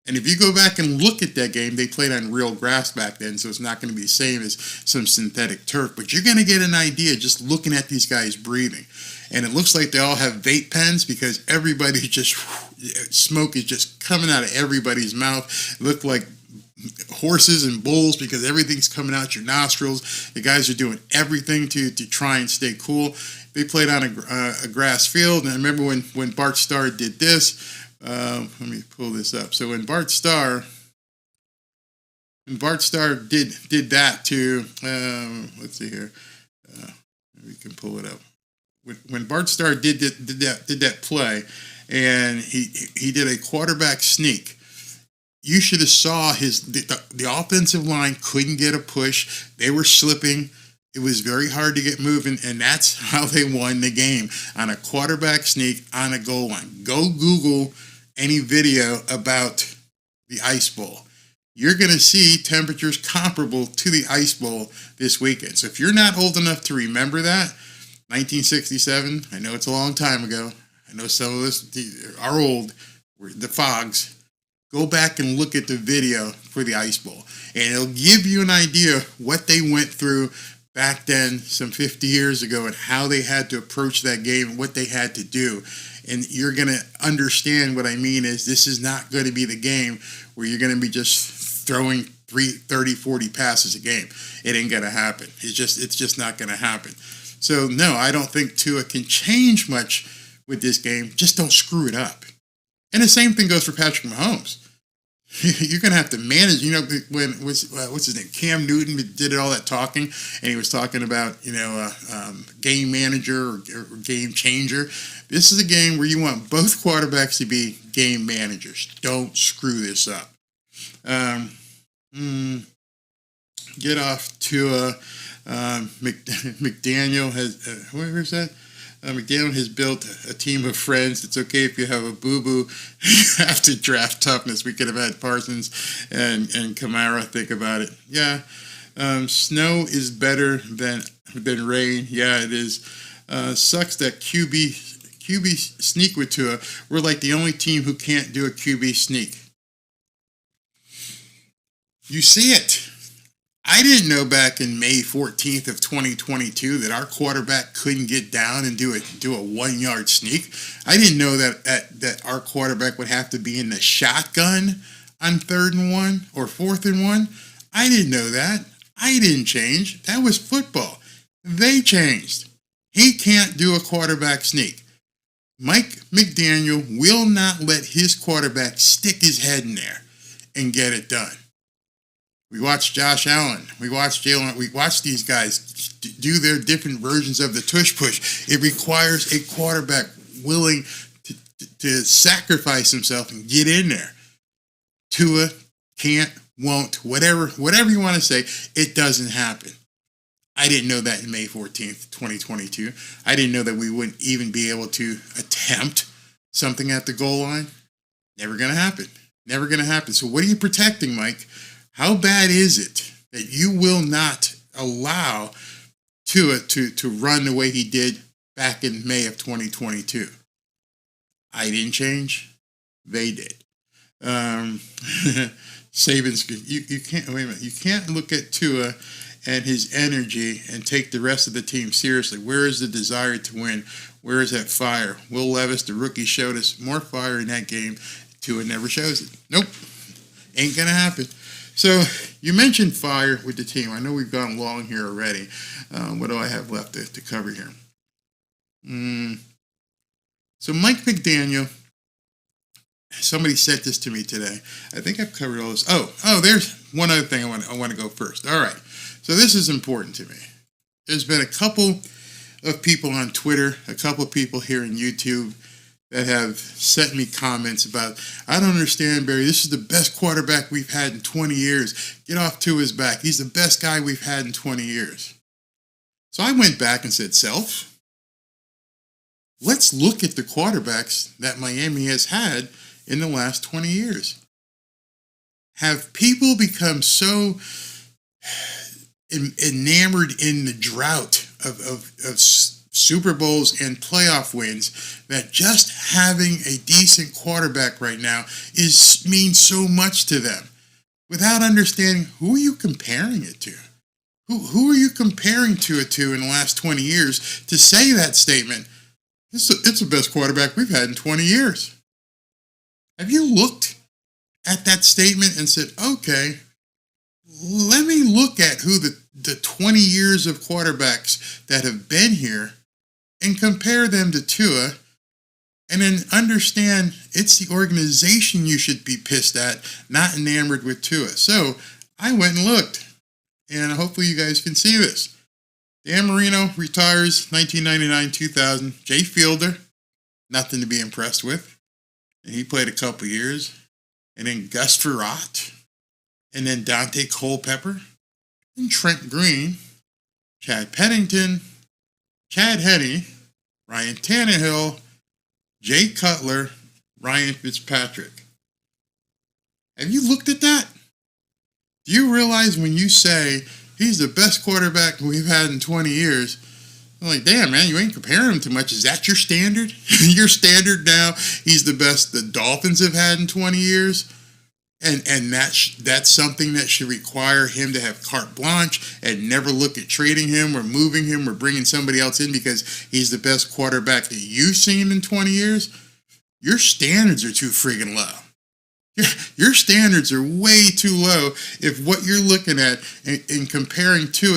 And if you go back and look at that game, they played on real grass back then, so it's not going to be the same as some synthetic turf. But you're going to get an idea just looking at these guys breathing. And it looks like they all have vape pens because everybody just, smoke is just coming out of everybody's mouth. It looked like horses and bulls because everything's coming out your nostrils. The guys are doing everything to try and stay cool. They played on a grass field. And I remember when Bart Starr did this. Let me pull this up. So when Bart Starr did that too, let's see here. We can pull it up. When Bart Starr did that play, and he did a quarterback sneak, you should have saw the offensive line couldn't get a push. They were slipping. It was very hard to get moving, and that's how they won the game, on a quarterback sneak on a goal line. Go Google any video about the Ice Bowl. You're going to see temperatures comparable to the Ice Bowl this weekend. So if you're not old enough to remember that, 1967, I know it's a long time ago. I know some of us are old. We're the fogs. Go back and look at the video for the Ice Bowl, and it'll give you an idea what they went through back then, some 50 years ago, and how they had to approach that game and what they had to do. And you're going to understand what I mean is this is not going to be the game where you're going to be just throwing 30, 40 passes a game. It ain't going to happen. It's just not going to happen. So, no, I don't think Tua can change much with this game. Just don't screw it up. And the same thing goes for Patrick Mahomes. You're going to have to manage, when what's his name? Cam Newton did all that talking, and he was talking about, game manager or game changer. This is a game where you want both quarterbacks to be game managers. Don't screw this up. Get off to McDaniel has, where's that? McDaniel has built a team of friends. It's okay if you have a boo-boo. You have to draft toughness. We could have had Parsons and Kamara. Think about it. Yeah, snow is better than rain. Yeah, it is. Sucks that QB sneak with Tua. We're like the only team who can't do a QB sneak. You see it. I didn't know back in May 14th of 2022 that our quarterback couldn't get down and do a 1-yard sneak. I didn't know that our quarterback would have to be in the shotgun on 3rd and 1 or 4th and 1. I didn't know that. I didn't change. That was football. They changed. He can't do a quarterback sneak. Mike McDaniel will not let his quarterback stick his head in there and get it done. We watched Josh Allen. We watched Jalen. We watched these guys do their different versions of the tush push. It requires a quarterback willing to sacrifice himself and get in there. Tua can't, won't, whatever you want to say, it doesn't happen. I didn't know that in May 14th, 2022. I didn't know that we wouldn't even be able to attempt something at the goal line. Never going to happen. Never going to happen. So what are you protecting, Mike? How bad is it that you will not allow Tua to run the way he did back in May of 2022? I didn't change. They did. Saban's, you can't, wait a minute. You can't look at Tua and his energy and take the rest of the team seriously. Where is the desire to win? Where is that fire? Will Levis, the rookie, showed us more fire in that game. Tua never shows it. Nope. Ain't going to happen. So you mentioned fire with the team. I know we've gone long here already. What do I have left to cover here? So Mike McDaniel, somebody sent this to me today. I think I've covered all this. Oh, there's one other thing I want to go first. All right. So this is important to me. There's been a couple of people on Twitter, a couple of people here on YouTube that have sent me comments about, I don't understand, Barry, this is the best quarterback we've had in 20 years. Get off Tua's back. He's the best guy we've had in 20 years. So I went back and said, Self, let's look at the quarterbacks that Miami has had in the last 20 years. Have people become so enamored in the drought of Super Bowls and playoff wins that just having a decent quarterback right now means so much to them, without understanding who are you comparing it to? Who are you comparing Tua to in the last 20 years to say that statement? It's the best quarterback we've had in 20 years. Have you looked at that statement and said, okay, let me look at who the 20 years of quarterbacks that have been here and compare them to Tua, and then understand it's the organization you should be pissed at, not enamored with Tua. So I went and looked, and hopefully you guys can see this. Dan Marino retires 1999-2000. Jay Fielder, nothing to be impressed with. And he played a couple years. And then Gus Frerotte. And then Dante Culpepper. And Trent Green. Chad Pennington. Chad Henne. Ryan Tannehill. Jay Cutler. Ryan Fitzpatrick. Have you looked at that? Do you realize when you say he's the best quarterback we've had in 20 years, I'm like, damn, man, you ain't comparing him too much. Is that your standard? Your standard now, he's the best the Dolphins have had in 20 years? And that's something that should require him to have carte blanche and never look at trading him or moving him or bringing somebody else in because he's the best quarterback that you've seen in 20 years? Your standards are too friggin' low. Your standards are way too low if what you're looking at and comparing to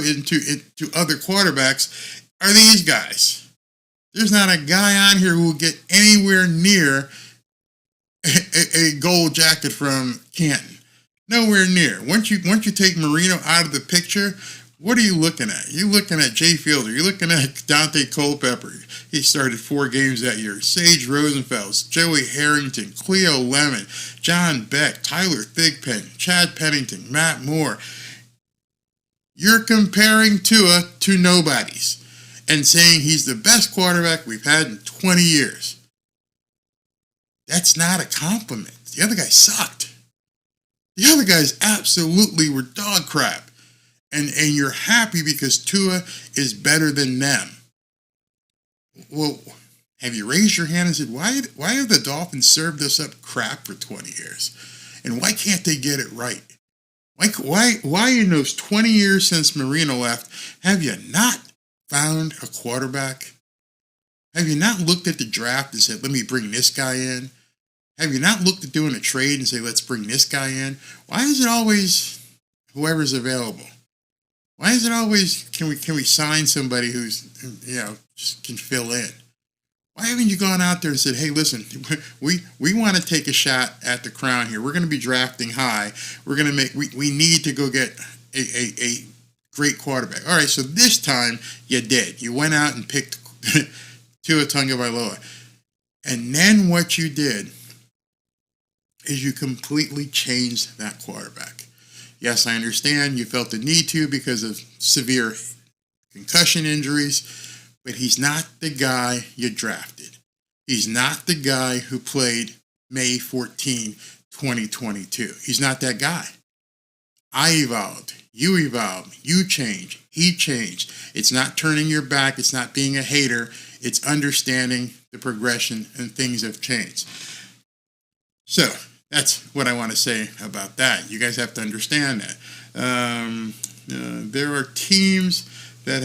other quarterbacks are these guys. There's not a guy on here who will get anywhere near a gold jacket from Canton. Nowhere near. Once you take Marino out of the picture, what are you looking at? You're looking at Jay Fielder. You're looking at Dante Culpepper. He started 4 games that year. Sage Rosenfels, Joey Harrington, Cleo Lemon, John Beck, Tyler Thigpen, Chad Pennington, Matt Moore. You're comparing Tua to nobodies and saying he's the best quarterback we've had in 20 years. That's not a compliment. The other guy sucked. The other guys absolutely were dog crap. And you're happy because Tua is better than them. Well, have you raised your hand and said, why have the Dolphins served us up crap for 20 years? And why can't they get it right? Why in those 20 years since Marino left, have you not found a quarterback? Have you not looked at the draft and said, let me bring this guy in? Have you not looked at doing a trade and say, let's bring this guy in? Why is it always whoever's available? Why is it always, can we sign somebody who's, just can fill in? Why haven't you gone out there and said, hey, listen, we want to take a shot at the crown here. We're going to be drafting high. We need to go get a great quarterback. All right, so this time you did. You went out and picked Tua Tagovailoa. And then what you did is you completely changed that quarterback. Yes, I understand you felt the need to because of severe concussion injuries, but he's not the guy you drafted. He's not the guy who played May 14, 2022. He's not that guy. I evolved. You changed. He changed. It's not turning your back. It's not being a hater. It's understanding the progression and things have changed. So, that's what I want to say about that. You guys have to understand that. There are teams that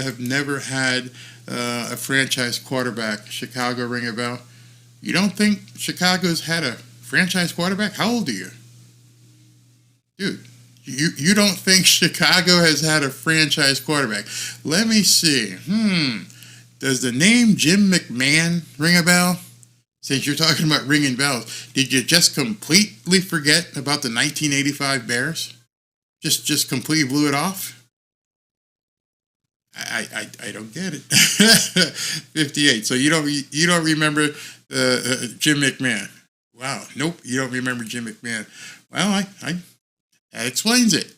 have never had a franchise quarterback. Chicago, ring a bell. You don't think Chicago's had a franchise quarterback? How old are you? Dude, you don't think Chicago has had a franchise quarterback? Let me see. Does the name Jim McMahon ring a bell? Since you're talking about ringing bells, did you just completely forget about the 1985 Bears? Just completely blew it off? I don't get it. 58. So you don't remember Jim McMahon? Wow. Nope. You don't remember Jim McMahon. Well, that explains it.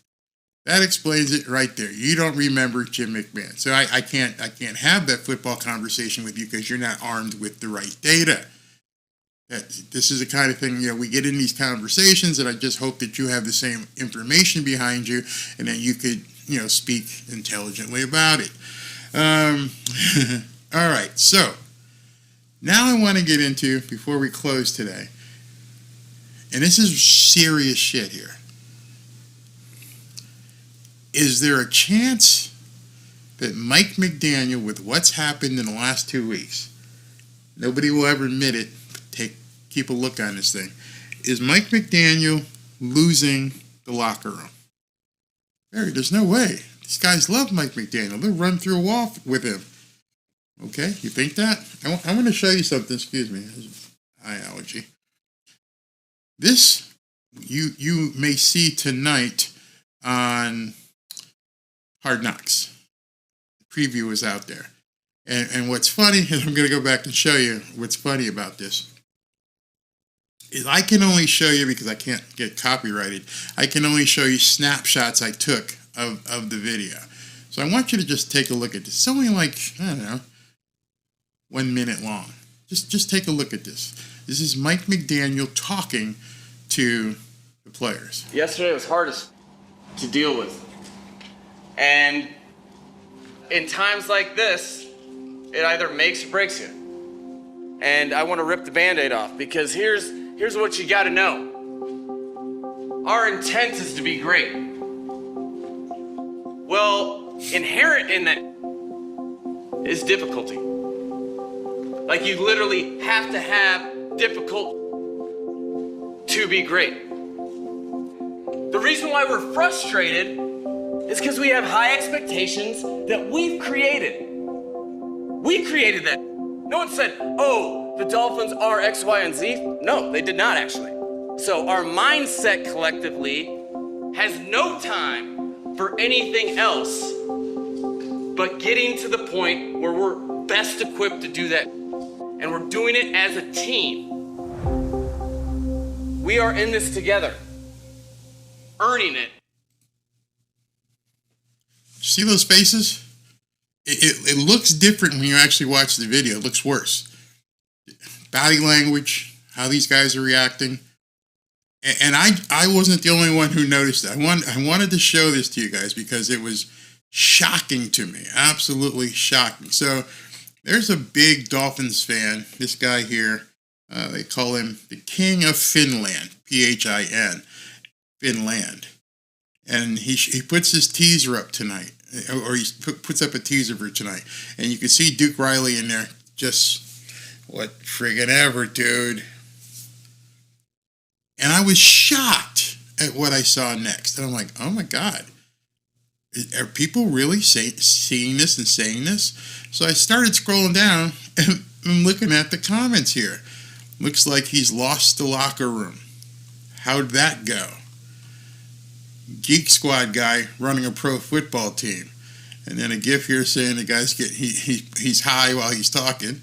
That explains it right there. You don't remember Jim McMahon. So I can't have that football conversation with you because you're not armed with the right data. This is the kind of thing, we get in these conversations, and I just hope that you have the same information behind you and that you could, speak intelligently about it. All right. So now I want to get into, before we close today, and this is serious shit here. Is there a chance that Mike McDaniel, with what's happened in the last 2 weeks, nobody will ever admit it, keep a look on this thing, is Mike McDaniel losing the locker room? There's no way. These guys love Mike McDaniel. They'll run through a wall with him. Okay, you think that? I want to show you something. Excuse me. Eye allergy. This you may see tonight on Hard Knocks. The preview is out there. And what's funny, and I'm going to go back and show you what's funny about this, is I can only show you, because I can't get copyrighted, I can only show you snapshots I took of the video. So I want you to just take a look at this. It's only like, 1 minute long. Just take a look at this. This is Mike McDaniel talking to the players. Yesterday was hardest to deal with. And in times like this, it either makes or breaks you. And I want to rip the Band-Aid off, because here's what you got to know. Our intent is to be great. Well, inherent in that is difficulty. Like, you literally have to have difficult to be great. The reason why we're frustrated is because we have high expectations that we've created. We created that. No one said, oh, the Dolphins are X, Y, and Z. No, they did not actually. So our mindset collectively has no time for anything else but getting to the point where we're best equipped to do that. And we're doing it as a team. We are in this together, earning it. See those faces? It looks different when you actually watch the video. It looks worse. Body language, how these guys are reacting. And I wasn't the only one who noticed it. I wanted to show this to you guys because it was shocking to me. Absolutely shocking. So there's a big Dolphins fan. This guy here, they call him the King of Finland, P-H-I-N, Finland. And he puts his teaser up tonight, or he puts up a teaser for tonight. And you can see Duke Riley in there. Just, what friggin' ever, dude. And I was shocked at what I saw next. And I'm like, oh my God. Are people really seeing this and saying this? So I started scrolling down and I'm looking at the comments here. Looks like he's lost the locker room. How'd that go? Geek Squad guy running a pro football team. And then a gif here saying the guy's he's high while he's talking.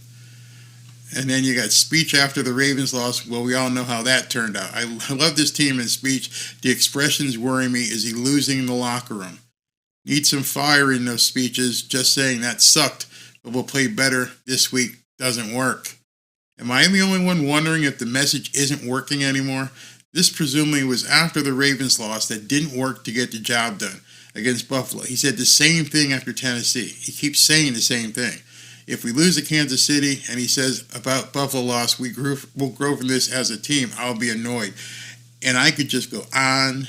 And then you got speech after the Ravens loss. Well, we all know how that turned out. I love this team in speech. The expressions worry me. Is he losing the locker room? Need some fire in those speeches. Just saying that sucked, but we'll play better this week. Doesn't work. Am I the only one wondering if the message isn't working anymore? This presumably was after the Ravens loss that didn't work to get the job done against Buffalo. He said the same thing after Tennessee. He keeps saying the same thing. If we lose to Kansas City, and he says about Buffalo loss, we'll grow from this as a team, I'll be annoyed. And I could just go on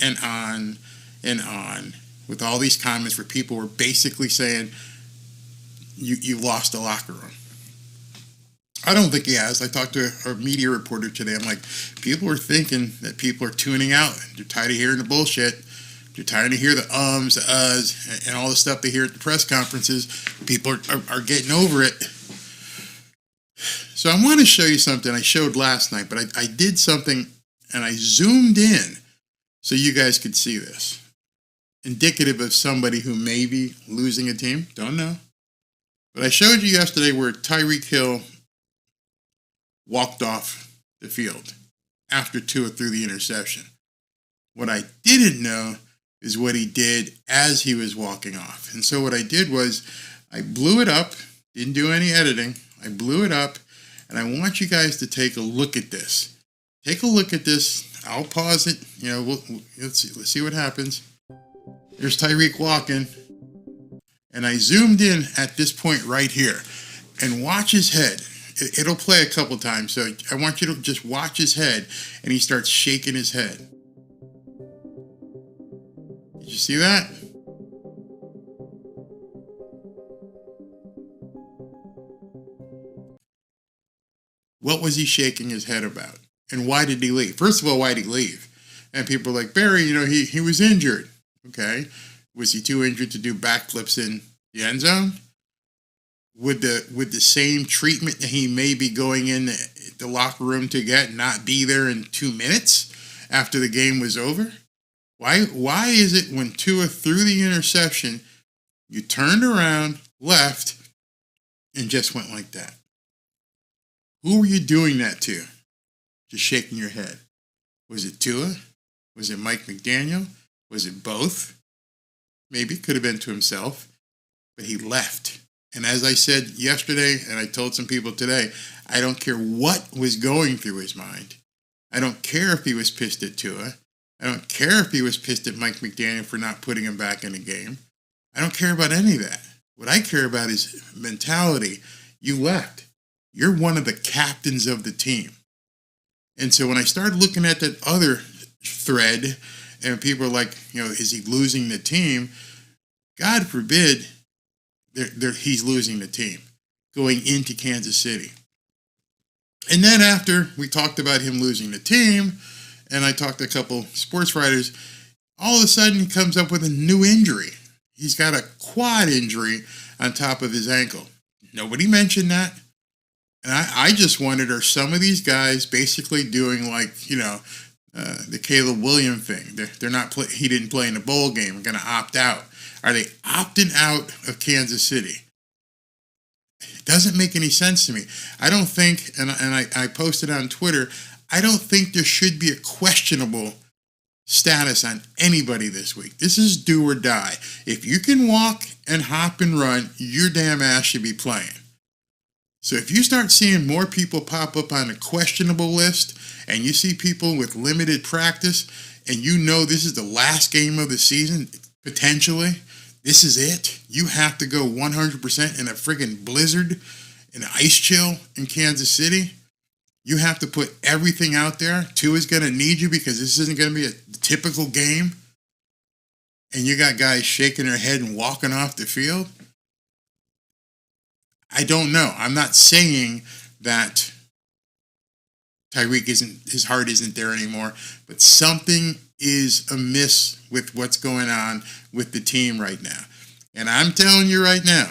and on and on with all these comments where people were basically saying, you lost the locker room. I don't think he has. I talked to a media reporter today. I'm like, people are thinking that people are tuning out. They're tired of hearing the bullshit. They're tired of hearing the ums, the uhs, and all the stuff they hear at the press conferences. People are getting over it. So I want to show you something I showed last night, but I did something and I zoomed in so you guys could see this. Indicative of somebody who may be losing a team. Don't know. But I showed you yesterday where Tyreek Hill walked off the field after Tua threw the interception. What I didn't know is what he did as he was walking off. And so what I did was I blew it up, didn't do any editing. I blew it up, and I want you guys to take a look at this. Take a look at this. I'll pause it. Let's see what happens. There's Tyreek walking, and I zoomed in at this point right here, and watch his head. It'll play a couple times, so I want you to just watch his head, and he starts shaking his head. Did you see that? What was he shaking his head about? And why did he leave? First of all, why did he leave? And people are like, Barry, he was injured. Okay. Was he too injured to do backflips in the end zone? Would the same treatment that he may be going in the locker room to get not be there in 2 minutes after the game was over? Why is it when Tua threw the interception, you turned around, left, and just went like that? Who were you doing that to? Just shaking your head. Was it Tua? Was it Mike McDaniel? Was it both? Maybe it could have been to himself, but he left. And as I said yesterday, and I told some people today, I don't care what was going through his mind. I don't care if he was pissed at Tua. I don't care if he was pissed at Mike McDaniel for not putting him back in the game. I don't care about any of that. What I care about is mentality. You left. You're one of the captains of the team. And so when I started looking at that other thread, and people are like, is he losing the team? God forbid he's losing the team going into Kansas City. And then after we talked about him losing the team, and I talked to a couple sports writers, all of a sudden he comes up with a new injury. He's got a quad injury on top of his ankle. Nobody mentioned that. And I just wondered, are some of these guys basically doing like, the Caleb Williams thing? They're not he didn't play in the bowl game. We're going to opt out. Are they opting out of Kansas City? It doesn't make any sense to me. I don't think, and I posted on Twitter, I don't think there should be a questionable status on anybody this week. This is do or die. If you can walk and hop and run, your damn ass should be playing. So if you start seeing more people pop up on the questionable list, and you see people with limited practice, and this is the last game of the season, potentially, this is it. You have to go 100% in a friggin' blizzard, in an ice chill in Kansas City. You have to put everything out there. Tua's going to need you because this isn't going to be a typical game. And you got guys shaking their head and walking off the field. I don't know. I'm not saying that Tyreek his heart isn't there anymore, but something is amiss with what's going on with the team right now. And I'm telling you right now,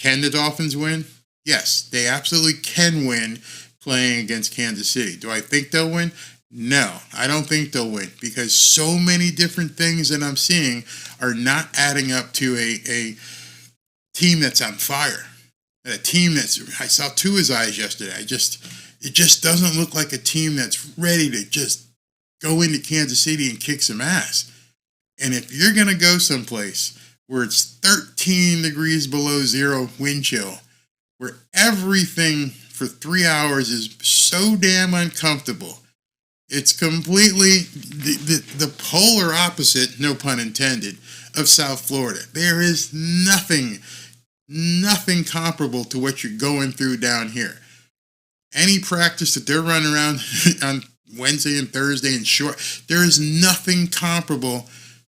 can the Dolphins win? Yes, they absolutely can win playing against Kansas City. Do I think they'll win? No, I don't think they'll win because so many different things that I'm seeing are not adding up to a team that's on fire. A team I saw Tua's eyes yesterday. It just doesn't look like a team that's ready to just go into Kansas City and kick some ass. And if you're going to go someplace where it's 13 degrees below zero wind chill, where everything for 3 hours is so damn uncomfortable, it's completely the polar opposite, no pun intended, of South Florida. There is nothing comparable to what you're going through down here. Any practice that they're running around on Wednesday and Thursday and short, there is nothing comparable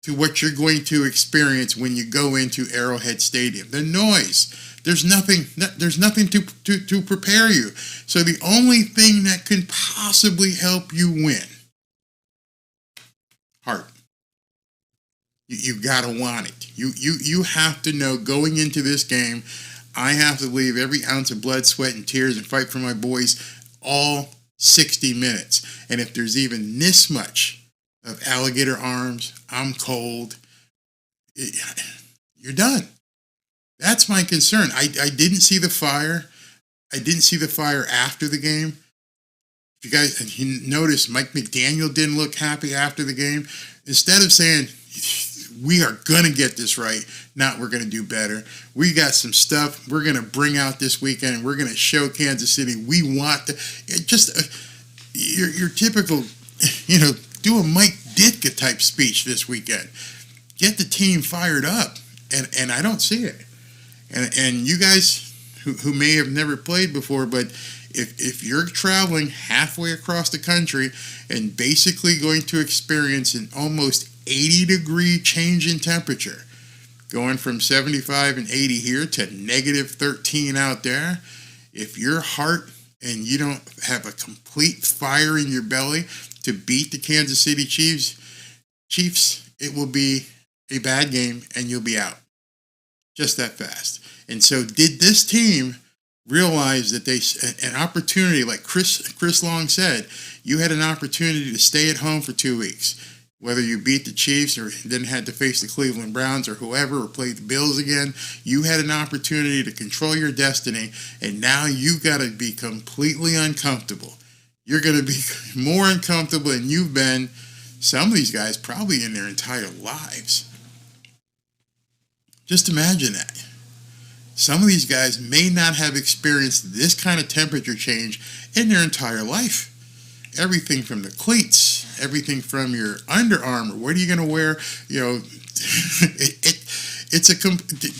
to what you're going to experience when you go into Arrowhead Stadium. The noise. There's nothing to prepare you. So the only thing that can possibly help you win, heart. You gotta want it. You have to know going into this game, I have to leave every ounce of blood, sweat, and tears and fight for my boys all 60 minutes. And if there's even this much of alligator arms, I'm cold, you're done. That's my concern. I didn't see the fire. I didn't see the fire after the game. If you guys notice, Mike McDaniel didn't look happy after the game. Instead of saying, we are going to get this right, not we're going to do better. We got some stuff we're going to bring out this weekend. We're going to show Kansas City we want to. Your typical, do a Mike Ditka type speech this weekend. Get the team fired up. And I don't see it. And you guys who may have never played before, but if you're traveling halfway across the country and basically going to experience an almost 80-degree change in temperature, going from 75 and 80 here to negative 13 out there, if your heart and you don't have a complete fire in your belly to beat the Kansas City Chiefs, it will be a bad game and you'll be out. Just that fast. And so did this team realize that an opportunity, like Chris Long said, you had an opportunity to stay at home for 2 weeks, whether you beat the Chiefs or then had to face the Cleveland Browns or whoever or play the Bills again. You had an opportunity to control your destiny, and now you got to be completely uncomfortable. You're going to be more uncomfortable than you've been, some of these guys, probably in their entire lives. Just imagine that. Some of these guys may not have experienced this kind of temperature change in their entire life. Everything from the cleats, everything from your Under Armour. What are you going to wear?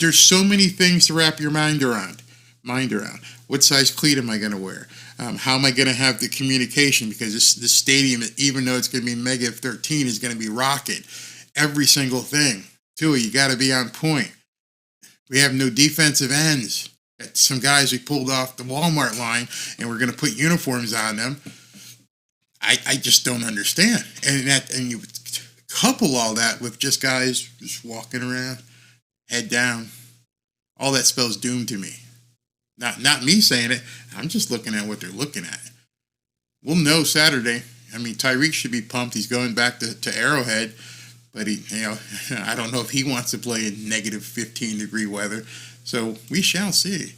There's so many things to wrap your mind around. What size cleat am I going to wear? How am I going to have the communication? Because this stadium, even though it's going to be mega 13, is going to be rocking. Every single thing. Tua, you got to be on point. We have no defensive ends. Some guys we pulled off the Walmart line, and we're going to put uniforms on them. I just don't understand. And you couple all that with just guys just walking around, head down. All that spells doom to me. Not me saying it. I'm just looking at what they're looking at. We'll know Saturday. I mean, Tyreek should be pumped. He's going back to Arrowhead. But I don't know if he wants to play in negative 15-degree weather. So we shall see.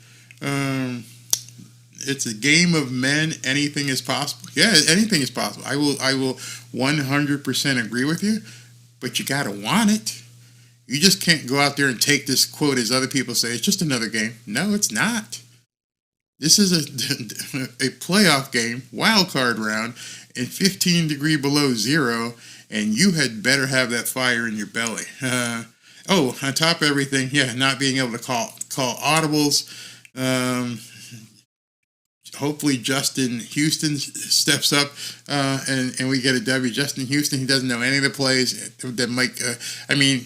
It's a game of men. Anything is possible. Yeah, anything is possible. I will 100% agree with you. But you got to want it. You just can't go out there and take this quote, as other people say, it's just another game. No, it's not. This is a playoff game, wild card round, and 15 below zero. And you had better have that fire in your belly. On top of everything, not being able to call audibles. Hopefully Justin Houston steps up and we get a W. Justin Houston, he doesn't know any of the plays that Mike.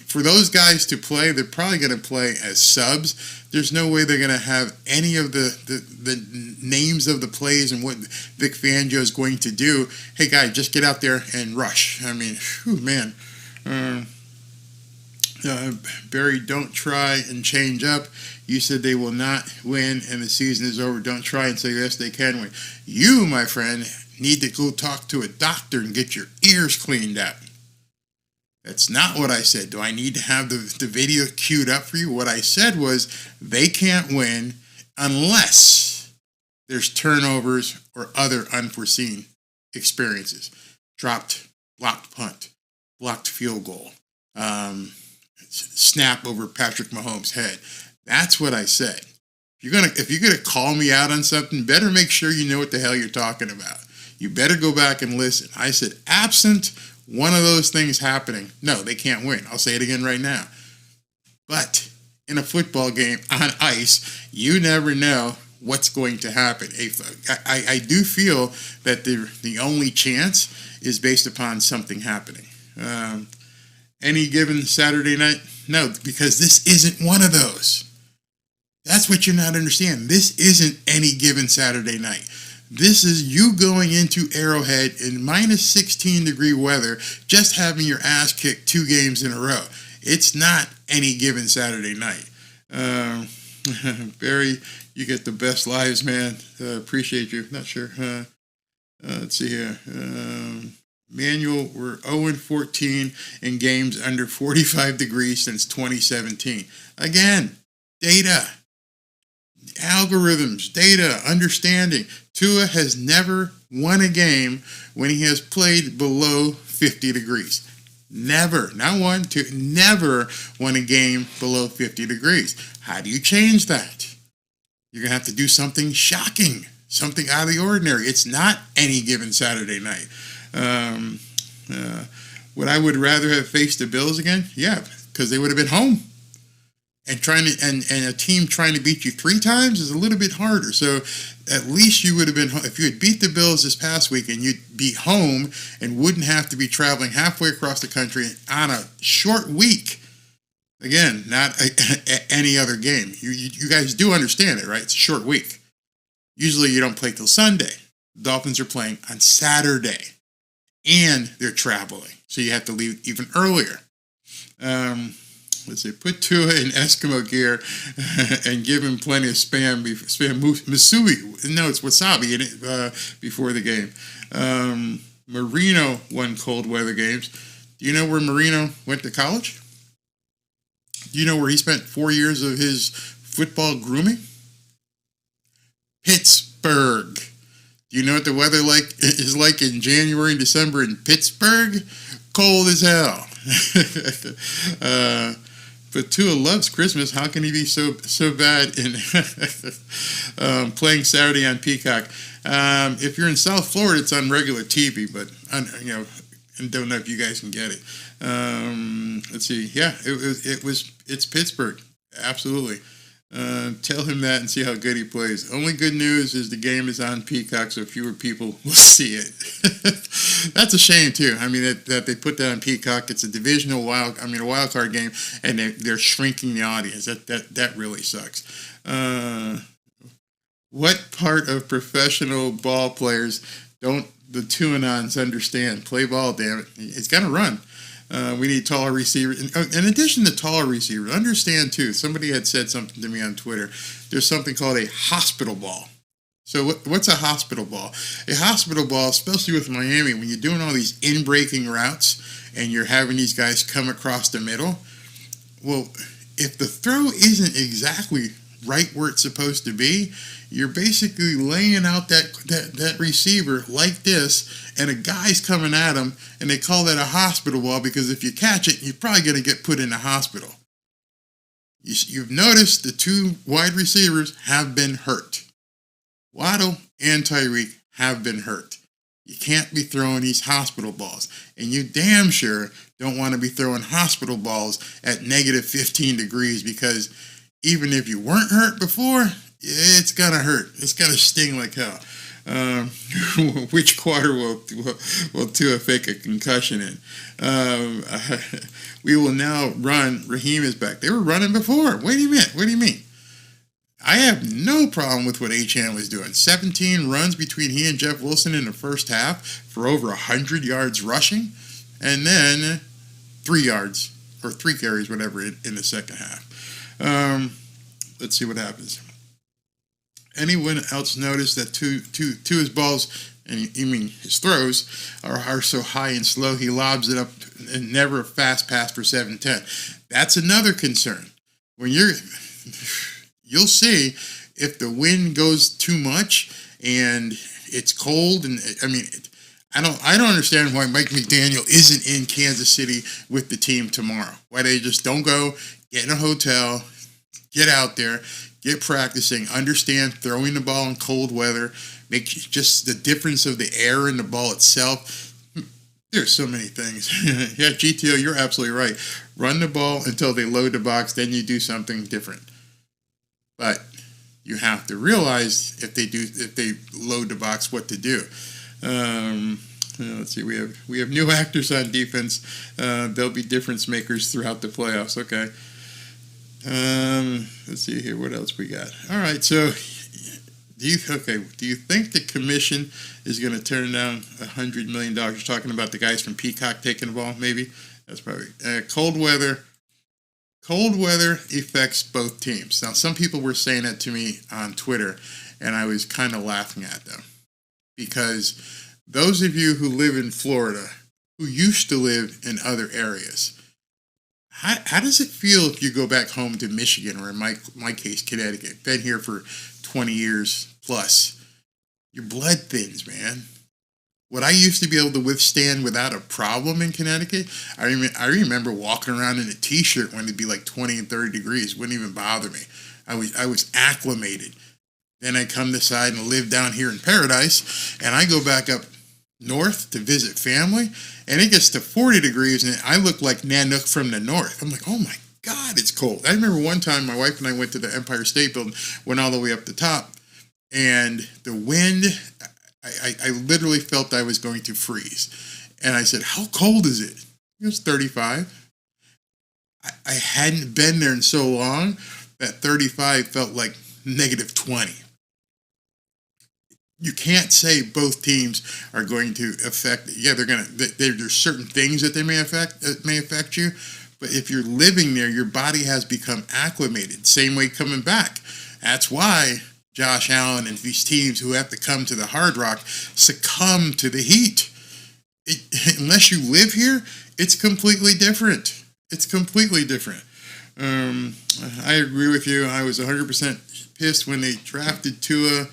For those guys to play, they're probably going to play as subs. There's no way they're going to have any of the names of the plays and what Vic Fangio is going to do. Hey, guys, just get out there and rush. Barry, don't try and change up. You said they will not win and the season is over. Don't try and say, yes, they can win. You, my friend, need to go talk to a doctor and get your ears cleaned out. That's not what I said. Do I need to have the video queued up for you? What I said was they can't win unless there's turnovers or other unforeseen experiences. Blocked punt, blocked field goal, snap over Patrick Mahomes' head. That's what I said. If you're gonna call me out on something, better make sure you know what the hell you're talking about. You better go back and listen. I said, absent one of those things happening, no, they can't win. I'll say it again right now. But in a football game on ice, you never know what's going to happen. I do feel that the only chance is based upon something happening. any given Saturday night? No, because this isn't one of those. That's what you're not understanding. This isn't any given Saturday night. This is you going into Arrowhead in minus 16 degree weather, just having your ass kicked 2 games in a row. It's not any given Saturday night. Barry, you get the best lives, man. Appreciate you. Not sure. Let's see here. Manuel, we're 0-14 in games under 45 degrees since 2017. Again, data, algorithms, data, understanding. Tua has never won a game when he has played below 50 degrees. Never, not one, two, never won a game below 50 degrees. How do you change that? You're going to have to do something shocking, something out of the ordinary. It's not any given Saturday night. Would I would rather have faced the Bills again? Yeah, because they would have been home. And and a team trying to beat you 3 times is a little bit harder. So at least you would have been, if you had beat the Bills this past week, and you'd be home and wouldn't have to be traveling halfway across the country on a short week. Again, not any other game. You guys do understand it, right? It's a short week. Usually you don't play till Sunday. The Dolphins are playing on Saturday, and they're traveling, so you have to leave even earlier. Let's see, put Tua in Eskimo gear and give him plenty of spam musui. No, it's wasabi in it before the game. Marino won cold weather games. Do you know where Marino went to college? Do you know where he spent 4 years of his football grooming? Pittsburgh. Do you know what the weather is like in January and December in Pittsburgh? Cold as hell. But Tua loves Christmas. How can he be so bad in playing Saturday on Peacock? If you're in South Florida, it's on regular TV, but I don't know if you guys can get it. Let's see. Yeah, it's Pittsburgh. Absolutely. Tell him that and see how good he plays. Only good news is the game is on Peacock, so fewer people will see it. That's a shame too. I mean that they put that on Peacock. It's a divisional wild card game, and they're shrinking the audience. That really sucks. What part of professional ball players don't the Tuanons understand? Play ball, damn it! It's got to run. We need taller receivers. In addition to taller receivers, understand too, somebody had said something to me on Twitter, there's something called a hospital ball. So what's a hospital ball? A hospital ball, especially with Miami, when you're doing all these in-breaking routes and you're having these guys come across the middle, well, if the throw isn't exactly right where it's supposed to be, you're basically laying out that receiver like this, and a guy's coming at him, and they call that a hospital ball because if you catch it, you're probably going to get put in the hospital. You've noticed the 2 wide receivers have been hurt. Waddle and Tyreek have been hurt. You can't be throwing these hospital balls, and you damn sure don't want to be throwing hospital balls at negative 15 degrees because even if you weren't hurt before, it's gonna hurt. It's gonna sting like hell. Which quarter will Tua fake a concussion in? We will now run. Raheem is back. They were running before. Wait a minute. What do you mean? I have no problem with what Achane was doing. 17 runs between he and Jeff Wilson in the first half for over 100 yards rushing, and then 3 yards or 3 carries, whatever, in the second half. Let's see what happens. Anyone else notice that Tua's balls, and you mean his throws, are so high and slow, he lobs it up and never a fast pass for 7-10. That's another concern. When you'll see if the wind goes too much and it's cold, and I mean, I don't understand why Mike McDaniel isn't in Kansas City with the team tomorrow. Why they just don't go, get in a hotel, get out there, get practicing, understand throwing the ball in cold weather, make just the difference of the air in the ball itself. There's so many things. Yeah, GTO, you're absolutely right. Run the ball until they load the box, then you do something different. But you have to realize if they load the box, what to do. Let's see. We have new actors on defense. They'll be difference makers throughout the playoffs. Okay. Let's see here. What else we got? All right. So, do you think the commission is going to turn down $100 million? You're talking about the guys from Peacock taking the ball, maybe. That's probably cold weather. Cold weather affects both teams. Now, some people were saying that to me on Twitter, and I was kind of laughing at them because those of you who live in Florida, who used to live in other areas, how does it feel if you go back home to Michigan, or in my case, Connecticut? Been here for 20 years plus. Your blood thins, man. What I used to be able to withstand without a problem in Connecticut, I remember walking around in a t-shirt when it'd be like 20 and 30 degrees. Wouldn't even bother me. I was acclimated. Then I come this side and live down here in Paradise, and I go back up north to visit family, and it gets to 40 degrees, and I look like Nanook from the north. I'm like, oh my God, it's cold. I remember one time my wife and I went to the Empire State Building, went all the way up the top, and the wind, I literally felt I was going to freeze. And I said, how cold is it? It was 35. I hadn't been there in so long that 35 felt like negative 20. You can't say both teams are going to affect. Yeah, there's certain things that may affect you, but if you're living there, your body has become acclimated. Same way coming back. That's why Josh Allen and these teams who have to come to the Hard Rock succumb to the heat. Unless you live here, it's completely different. It's completely different. I agree with you. I was 100% pissed when they drafted Tua.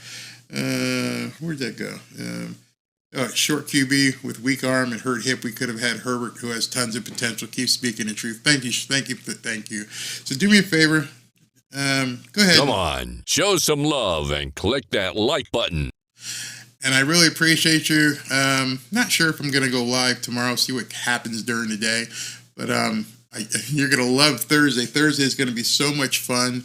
Where'd that go? Short QB with weak arm and hurt hip. We could have had Herbert, who has tons of potential. Keep speaking the truth. Thank you. So do me a favor. Go ahead. Come on, show some love and click that like button. And I really appreciate you. Not sure if I'm going to go live tomorrow, see what happens during the day. But you're going to love Thursday. Thursday is going to be so much fun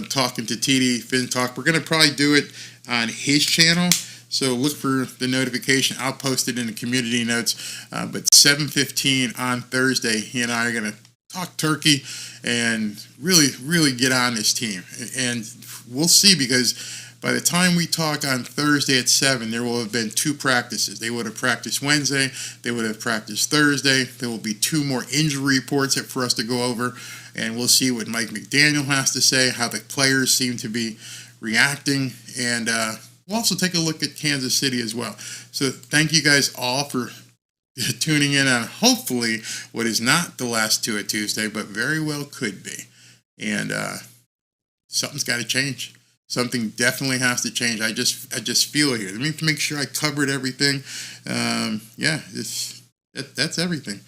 talking to TD Fin Talk. We're going to probably do it on his channel. So look for the notification. I'll post it in the community notes. But 7:15 on Thursday, he and I are going to talk turkey and really, really get on this team. And we'll see, because by the time we talk on Thursday at 7, there will have been 2 practices. They would have practiced Wednesday. They would have practiced Thursday. There will be 2 more injury reports for us to go over. And we'll see what Mike McDaniel has to say, how the players seem to be reacting. And we'll also take a look at Kansas City as well. So thank you guys all for tuning in on hopefully what is not the last Tua Tuesday, but very well could be. And something's got to change. Something definitely has to change. I just feel it here. Let me make sure I covered everything. That's everything.